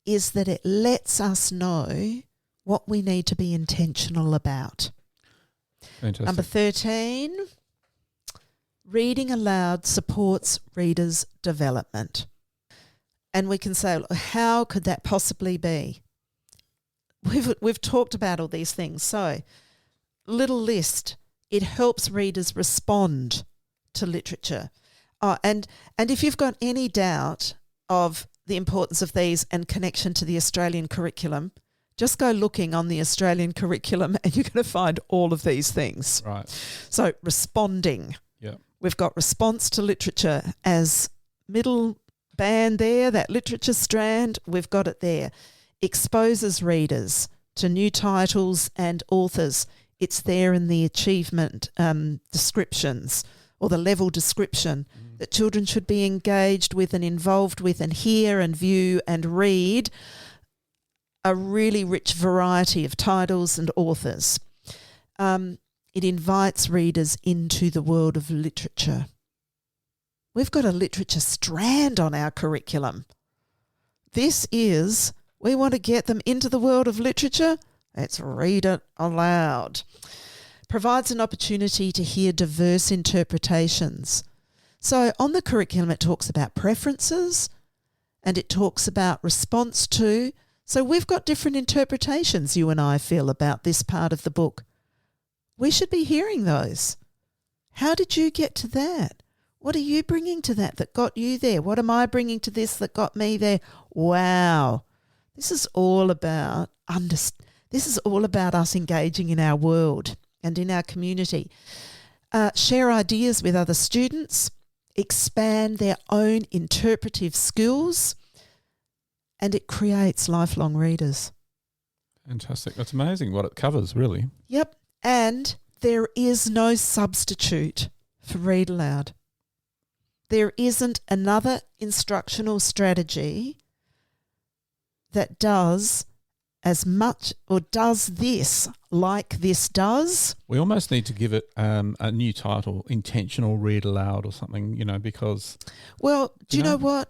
is that it lets us know what we need to be intentional about. Fantastic. Number 13, reading aloud supports readers' development. And we can say, how could that possibly be? We've talked about all these things. So, little list, it helps readers respond to literature. And if you've got any doubt of the importance of these and connection to the Australian curriculum, just go looking on the Australian curriculum and you're going to find all of these things. Right. So responding. Yeah. We've got response to literature as middle band there, that literature strand, we've got it there. Exposes readers to new titles and authors. It's there in the achievement descriptions or the level description that children should be engaged with and involved with and hear and view and read a really rich variety of titles and authors. It invites readers into the world of literature. We've got a literature strand on our curriculum. We want to get them into the world of literature. Let's read it aloud. Provides an opportunity to hear diverse interpretations. So on the curriculum, it talks about preferences and it talks about response to. So we've got different interpretations, you and I feel, about this part of the book. We should be hearing those. How did you get to that? What are you bringing to that got you there? What am I bringing to this that got me there? Wow. This is all about us engaging in our world and in our community. Share ideas with other students, expand their own interpretive skills, and it creates lifelong readers. Fantastic. That's amazing what it covers, really. Yep. And there is no substitute for Read Aloud. There isn't another instructional strategy that does as much or does this like this does. We almost need to give it a new title, Intentional Read Aloud or something, because... Well, do you know what?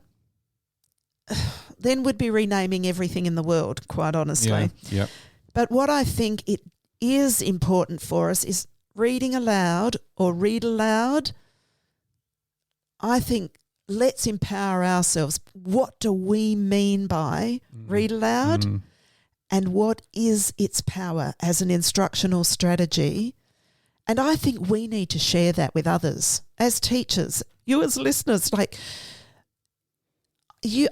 Then we'd be renaming everything in the world, quite honestly. Yeah. But what I think it is important for us is reading aloud or read aloud. I think let's empower ourselves. What do we mean by read aloud? And what is its power as an instructional strategy? And I think we need to share that with others as teachers. You as listeners,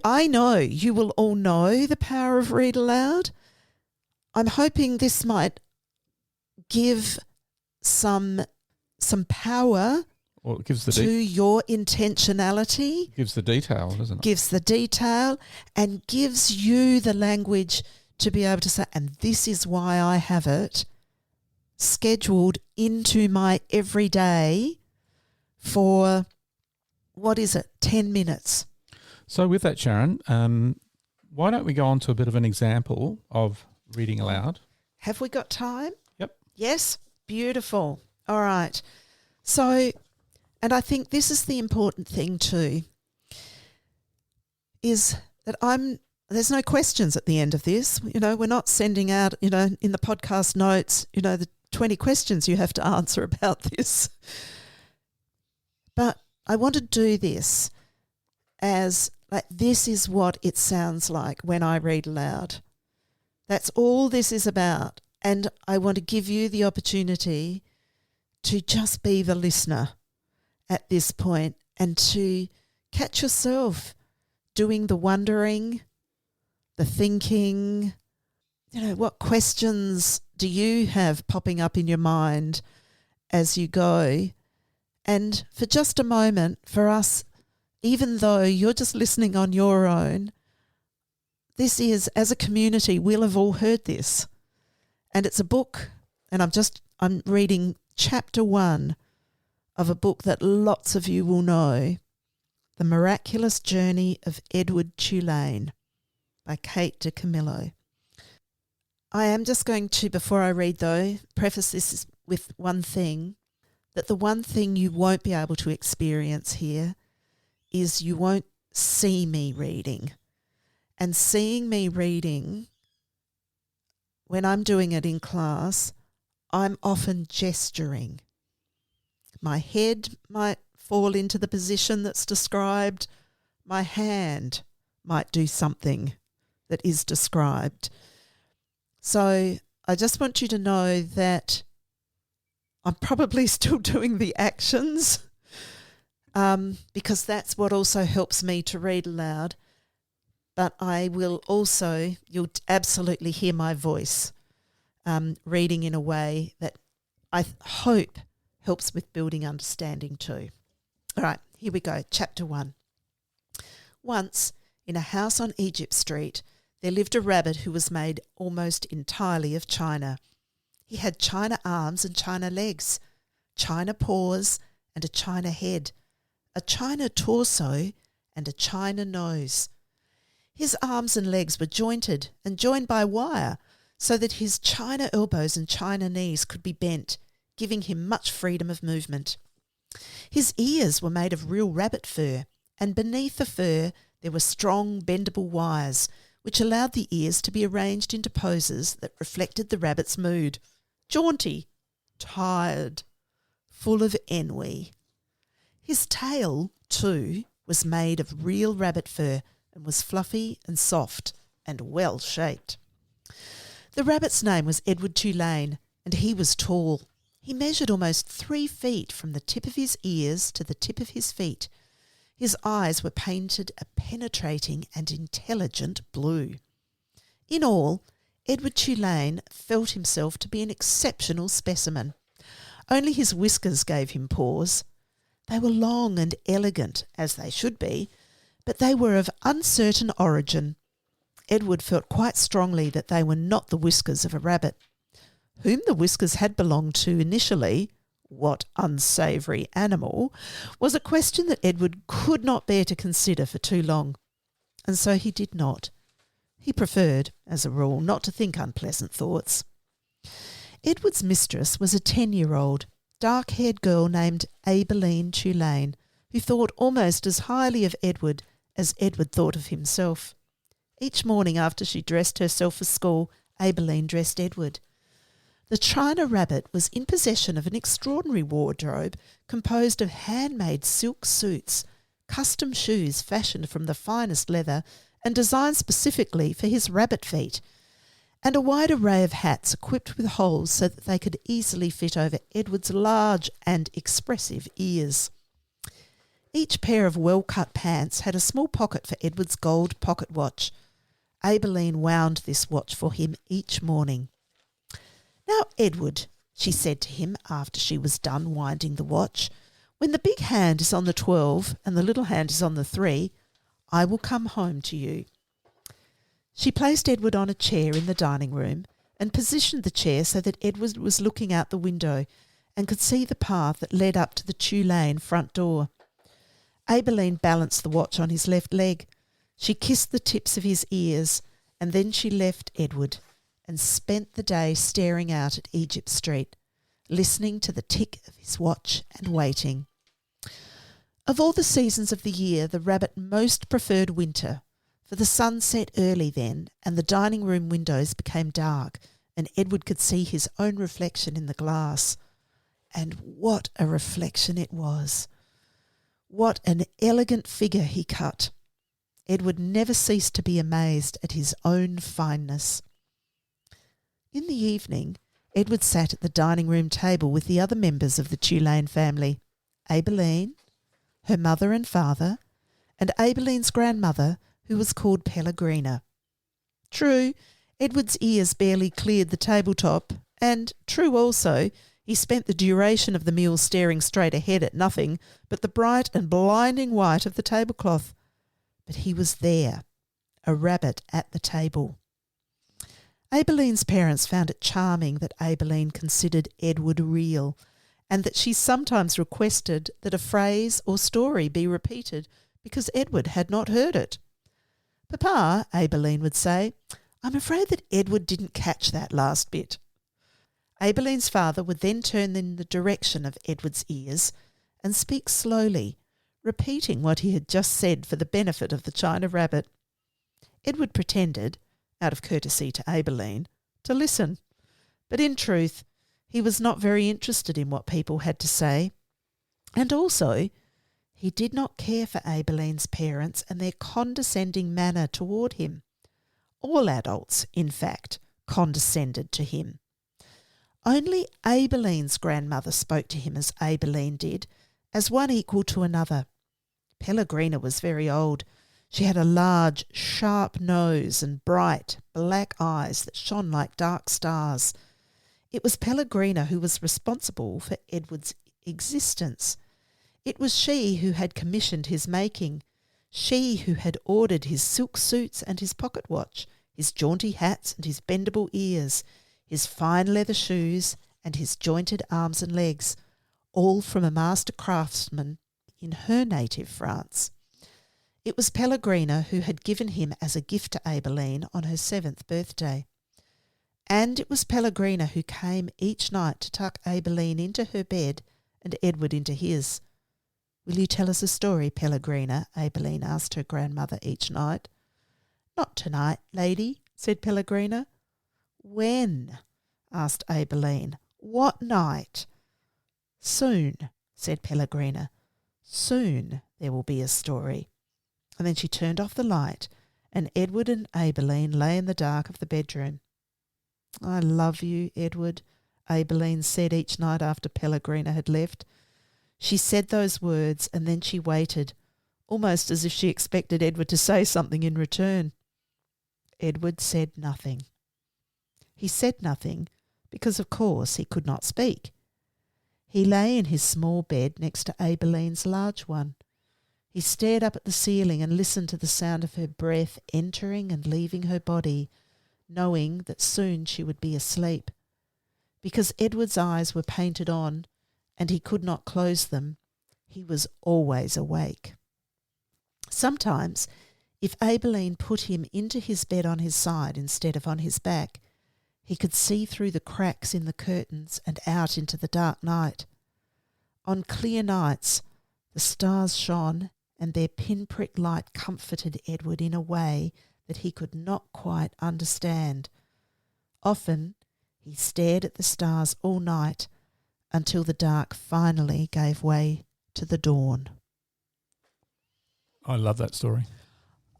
I know you will all know the power of Read Aloud. I'm hoping this might give some power Well, it gives to your intentionality. Gives the detail, doesn't it? Gives the detail and gives you the language to be able to say, and this is why I have it scheduled into my everyday for, 10 minutes. So with that, Sharon, why don't we go on to a bit of an example of reading aloud? Have we got time? Yep. Yes? Beautiful. All right. So, and I think this is the important thing too, is that there's no questions at the end of this. We're not sending out, in the podcast notes, the 20 questions you have to answer about this. But I want to do this as this is what it sounds like when I read aloud. That's all this is about. And I want to give you the opportunity to just be the listener at this point and to catch yourself doing the wondering, the thinking. What questions do you have popping up in your mind as you go? And for just a moment, for us, even though you're just listening on your own, this is, as a community, we'll have all heard this. And it's a book, and I'm reading chapter 1 of a book that lots of you will know, The Miraculous Journey of Edward Tulane by Kate DiCamillo. I am just going to, before I read though, preface this with one thing, that the one thing you won't be able to experience here is you won't see me reading. And seeing me reading, when I'm doing it in class, I'm often gesturing. My head might fall into the position that's described. My hand might do something that is described. So I just want you to know that I'm probably still doing the actions because that's what also helps me to read aloud. But I will also, you'll absolutely hear my voice reading in a way that I hope helps with building understanding too. All right, here we go. Chapter 1. Once, in a house on Egypt Street, there lived a rabbit who was made almost entirely of china. He had china arms and china legs, china paws and a china head, a china torso and a china nose. His arms and legs were jointed and joined by wire so that his china elbows and china knees could be bent, giving him much freedom of movement. His ears were made of real rabbit fur, and beneath the fur there were strong bendable wires which allowed the ears to be arranged into poses that reflected the rabbit's mood. Jaunty, tired, full of ennui. His tail, too, was made of real rabbit fur and was fluffy and soft and well-shaped. The rabbit's name was Edward Tulane, and he was tall. He measured almost 3 feet from the tip of his ears to the tip of his feet. His eyes were painted a penetrating and intelligent blue. In all, Edward Tulane felt himself to be an exceptional specimen. Only his whiskers gave him pause. They were long and elegant, as they should be, but they were of uncertain origin. Edward felt quite strongly that they were not the whiskers of a rabbit. Whom the whiskers had belonged to initially, what unsavoury animal, was a question that Edward could not bear to consider for too long. And so he did not. He preferred, as a rule, not to think unpleasant thoughts. Edward's mistress was a 10-year-old, dark-haired girl named Aidan Tulane, who thought almost as highly of Edward as Edward thought of himself. Each morning after she dressed herself for school, Aidan dressed Edward. The china rabbit was in possession of an extraordinary wardrobe composed of handmade silk suits, custom shoes fashioned from the finest leather and designed specifically for his rabbit feet, and a wide array of hats equipped with holes so that they could easily fit over Edward's large and expressive ears. Each pair of well-cut pants had a small pocket for Edward's gold pocket watch. Aidan wound this watch for him each morning. "Now, Edward," she said to him after she was done winding the watch, "when the big hand is on the 12 and the little hand is on the 3, I will come home to you." She placed Edward on a chair in the dining room, and positioned the chair so that Edward was looking out the window and could see the path that led up to the Chew Lane front door. Aileen balanced the watch on his left leg. She kissed the tips of his ears, and then she left Edward and spent the day staring out at Egypt Street, listening to the tick of his watch and waiting. Of all the seasons of the year, the rabbit most preferred winter, for the sun set early then and the dining room windows became dark and Edward could see his own reflection in the glass. And what a reflection it was! What an elegant figure he cut! Edward never ceased to be amazed at his own fineness. In the evening, Edward sat at the dining room table with the other members of the Chew Lane family, Aileen, her mother and father, and Abileen's grandmother, who was called Pellegrina. True, Edward's ears barely cleared the tabletop, and true also, he spent the duration of the meal staring straight ahead at nothing but the bright and blinding white of the tablecloth. But he was there, a rabbit at the table. Abileen's parents found it charming that Aileen considered Edward real, and that she sometimes requested that a phrase or story be repeated because Edward had not heard it. Papa, Aileen would say, I'm afraid that Edward didn't catch that last bit. Abileen's father would then turn in the direction of Edward's ears and speak slowly, repeating what he had just said for the benefit of the china rabbit. Edward pretended, out of courtesy to Aileen, to listen, but in truth he was not very interested in what people had to say, and also he did not care for Abileen's parents and their condescending manner toward him. All adults, in fact, condescended to him. Only Abileen's grandmother spoke to him as Aileen did, as one equal to another. Pellegrina was very old. She had a large, sharp nose and bright, black eyes that shone like dark stars. It was Pellegrina who was responsible for Edward's existence. It was she who had commissioned his making, she who had ordered his silk suits and his pocket watch, his jaunty hats and his bendable ears, his fine leather shoes and his jointed arms and legs, all from a master craftsman in her native France. It was Pellegrina who had given him as a gift to Aileen on her 7th birthday. And it was Pellegrina who came each night to tuck Aileen into her bed and Edward into his. Will you tell us a story, Pellegrina? Aileen asked her grandmother each night. Not tonight, lady, said Pellegrina. When? Asked Aileen. What night? Soon, said Pellegrina. Soon there will be a story. And then she turned off the light, and Edward and Aileen lay in the dark of the bedroom. I love you, Edward, Aileen said each night after Pellegrina had left. She said those words, and then she waited, almost as if she expected Edward to say something in return. Edward said nothing. He said nothing because, of course, he could not speak. He lay in his small bed next to Abileen's large one. He stared up at the ceiling and listened to the sound of her breath entering and leaving her body, knowing that soon she would be asleep. Because Edward's eyes were painted on and he could not close them, he was always awake. Sometimes, if Aileen put him into his bed on his side instead of on his back, he could see through the cracks in the curtains and out into the dark night. On clear nights, the stars shone, and their pinprick light comforted Edward in a way that he could not quite understand. Often he stared at the stars all night until the dark finally gave way to the dawn. I love that story.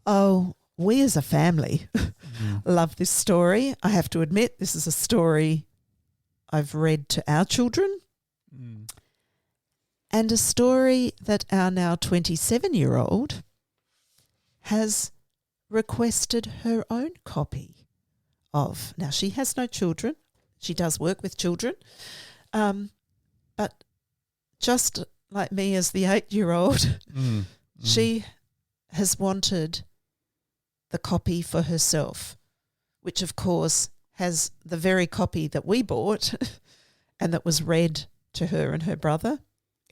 Oh, we as a family love this story. I have to admit, this is a story I've read to our children. And a story that our now 27-year-old has requested her own copy of. Now, she has no children. She does work with children. But just like me as the 8-year-old, she has wanted the copy for herself, which, of course, has the very copy that we bought and that was read to her and her brother,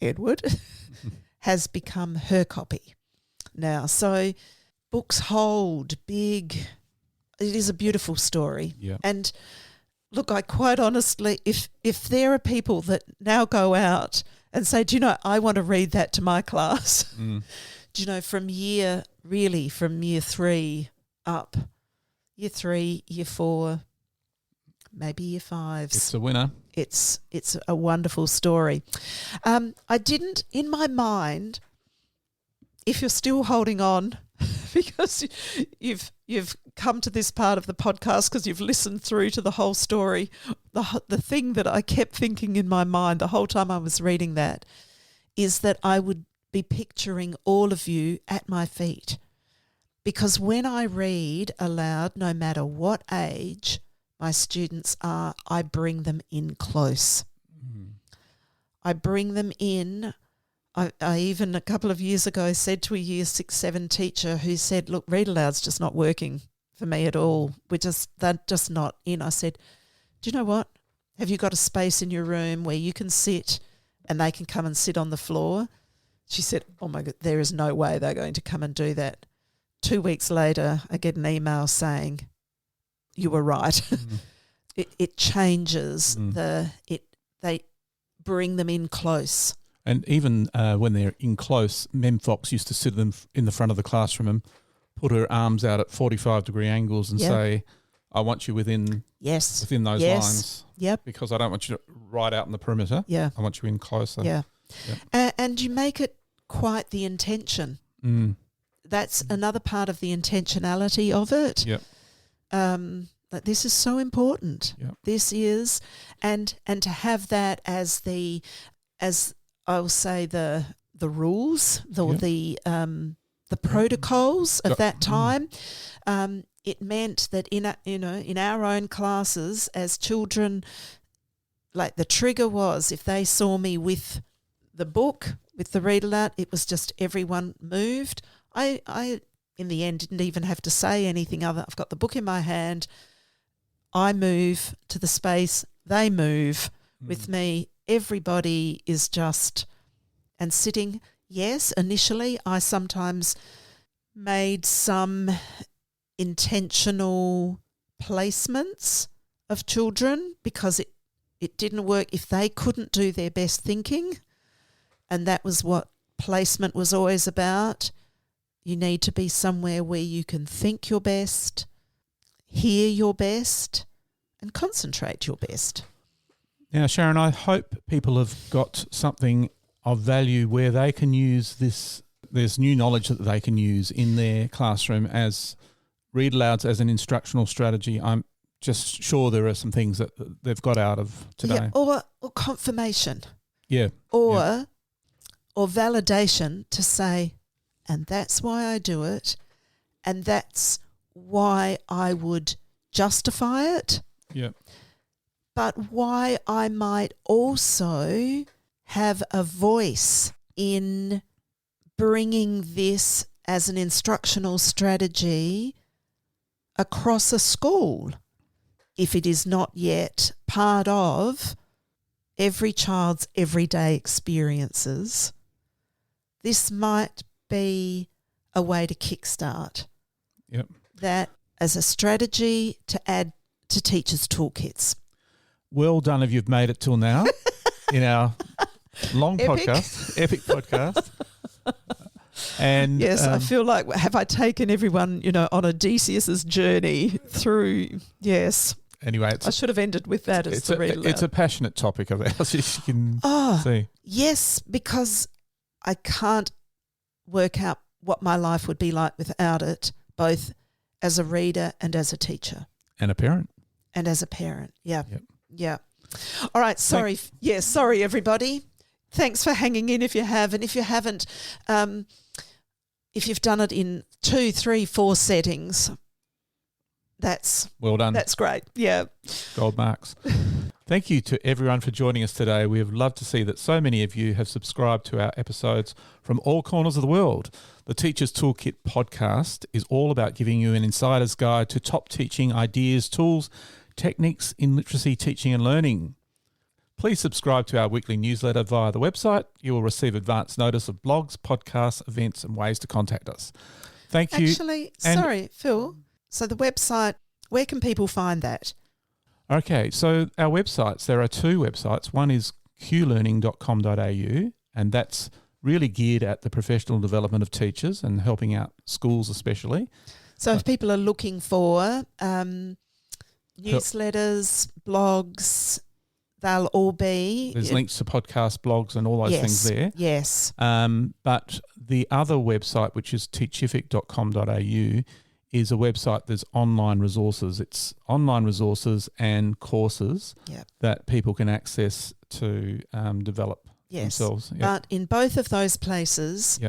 Edward, has become her copy now. So books hold big. It is a beautiful story. Yeah. And look, I quite honestly, if there are people that now go out and say, do you know, I want to read that to my class, do you know, from year 3 up, year 3, year 4, maybe year 5. It's a winner. It's a wonderful story. I didn't, in my mind, if you're still holding on, because you've come to this part of the podcast because you've listened through to the whole story, the thing that I kept thinking in my mind the whole time I was reading that is that I would be picturing all of you at my feet. Because when I read aloud, no matter what age my students are, I bring them in close. I bring them in. I even a couple of years ago said to a year 6, 7 teacher who said, look, Read Aloud's just not working for me at all. They're just not in. I said, do you know what? Have you got a space in your room where you can sit and they can come and sit on the floor? She said, oh my God, there is no way they're going to come and do that. 2 weeks later, I get an email saying, you were right. It changes they bring them in close. And even when they're in close, Mem Fox used to sit them in the front of the classroom and put her arms out at 45-degree angles and say, I want you within those lines. Yep. Because I don't want you right out in the perimeter. Yeah. I want you in closer. Yeah. Yep. And you make it quite the intention. That's another part of the intentionality of it. Yep. Like this is so important. Yep. This is, and to have that as I'll say the rules, the protocols of that time. It meant that in our own classes as children, like the trigger was if they saw me with the book, with the Read Aloud, it was just everyone moved. I in the end didn't even have to say anything other. I've got the book in my hand. I move to the space. They move with me. Everybody is just and sitting. Yes, initially I sometimes made some intentional placements of children because it didn't work if they couldn't do their best thinking, and that was what placement was always about. You need to be somewhere where you can think your best, hear your best, and concentrate your best. Now, Sharon, I hope people have got something of value where they can use this. There's new knowledge that they can use in their classroom as Read Alouds as an instructional strategy. I'm just sure there are some things that they've got out of today. Yeah, or confirmation. Yeah. Or validation to say, and that's why I do it, and that's why I would justify it. Yeah. But why I might also have a voice in bringing this as an instructional strategy across a school if it is not yet part of every child's everyday experiences. This might be a way to kickstart that as a strategy to add to teachers' toolkits. Well done if you've made it till now in our long Epic podcast. And yes, I feel like, have I taken everyone, on Odysseus's journey through? Yes. Anyway, I should have ended with that as the Read Aloud. It's a passionate topic of ours, as you can see. Yes, because I can't work out what my life would be like without it, both as a reader and as a teacher. And a parent. And as a parent, yeah. Yep. Yeah. All right, sorry. Sorry, everybody. Thanks for hanging in if you have. And if you haven't, if you've done it in 2, 3, 4 settings, that's well done. That's great. Yeah. Gold marks. Thank you to everyone for joining us today. We have loved to see that so many of you have subscribed to our episodes from all corners of the world. The Teacher's Toolkit podcast is all about giving you an insider's guide to top teaching ideas, tools, Techniques in Literacy, Teaching and Learning. Please subscribe to our weekly newsletter via the website. You will receive advance notice of blogs, podcasts, events and ways to contact us. Thank you. Actually, sorry, Phil. So the website, where can people find that? Okay, so our websites, there are two websites. One is qlearning.com.au, and that's really geared at the professional development of teachers and helping out schools especially. So if people are looking for newsletters, blogs, they'll all be... There's links to podcasts, blogs and all those things there. Yes. But the other website, which is teachific.com.au, is a website that's online resources. It's online resources and courses that people can access to develop themselves. Yep. But in both of those places,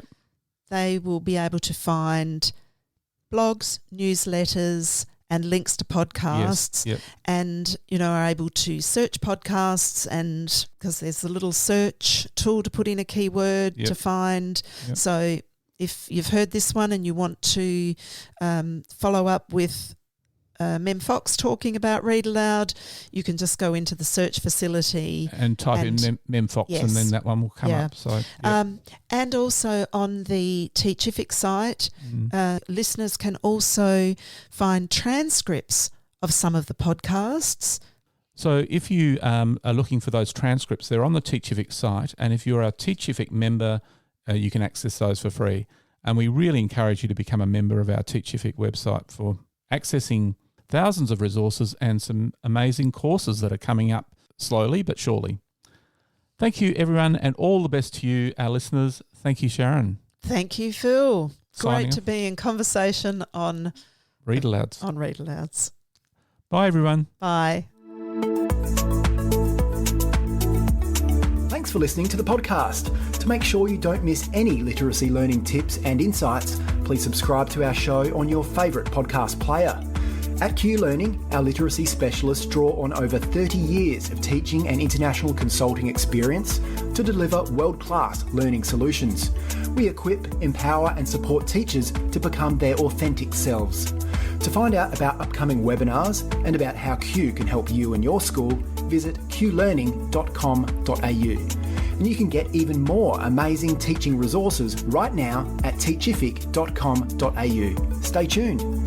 they will be able to find blogs, newsletters and links to podcasts and, are able to search podcasts, and because there's a little search tool to put in a keyword to find. So if you've heard this one and you want to follow up with Mem Fox talking about Read Aloud, you can just go into the search facility and type in Mem Fox, and then that one will come up. So, and also on the Teachific site, listeners can also find transcripts of some of the podcasts. So if you are looking for those transcripts, they're on the Teachific site, and if you're a Teachific member, you can access those for free. And we really encourage you to become a member of our Teachific website for accessing thousands of resources and some amazing courses that are coming up slowly but surely. Thank you, everyone, and all the best to you, our listeners. Thank you, Sharon. Thank you, Phil. Signing Great to be in conversation on Read Alouds. On Read Alouds. Bye, everyone. Bye. Thanks for listening to the podcast. To make sure you don't miss any literacy learning tips and insights, please subscribe to our show on your favourite podcast player. At Q Learning, our literacy specialists draw on over 30 years of teaching and international consulting experience to deliver world-class learning solutions. We equip, empower and support teachers to become their authentic selves. To find out about upcoming webinars and about how Q can help you and your school, visit qlearning.com.au. And you can get even more amazing teaching resources right now at teachific.com.au. Stay tuned.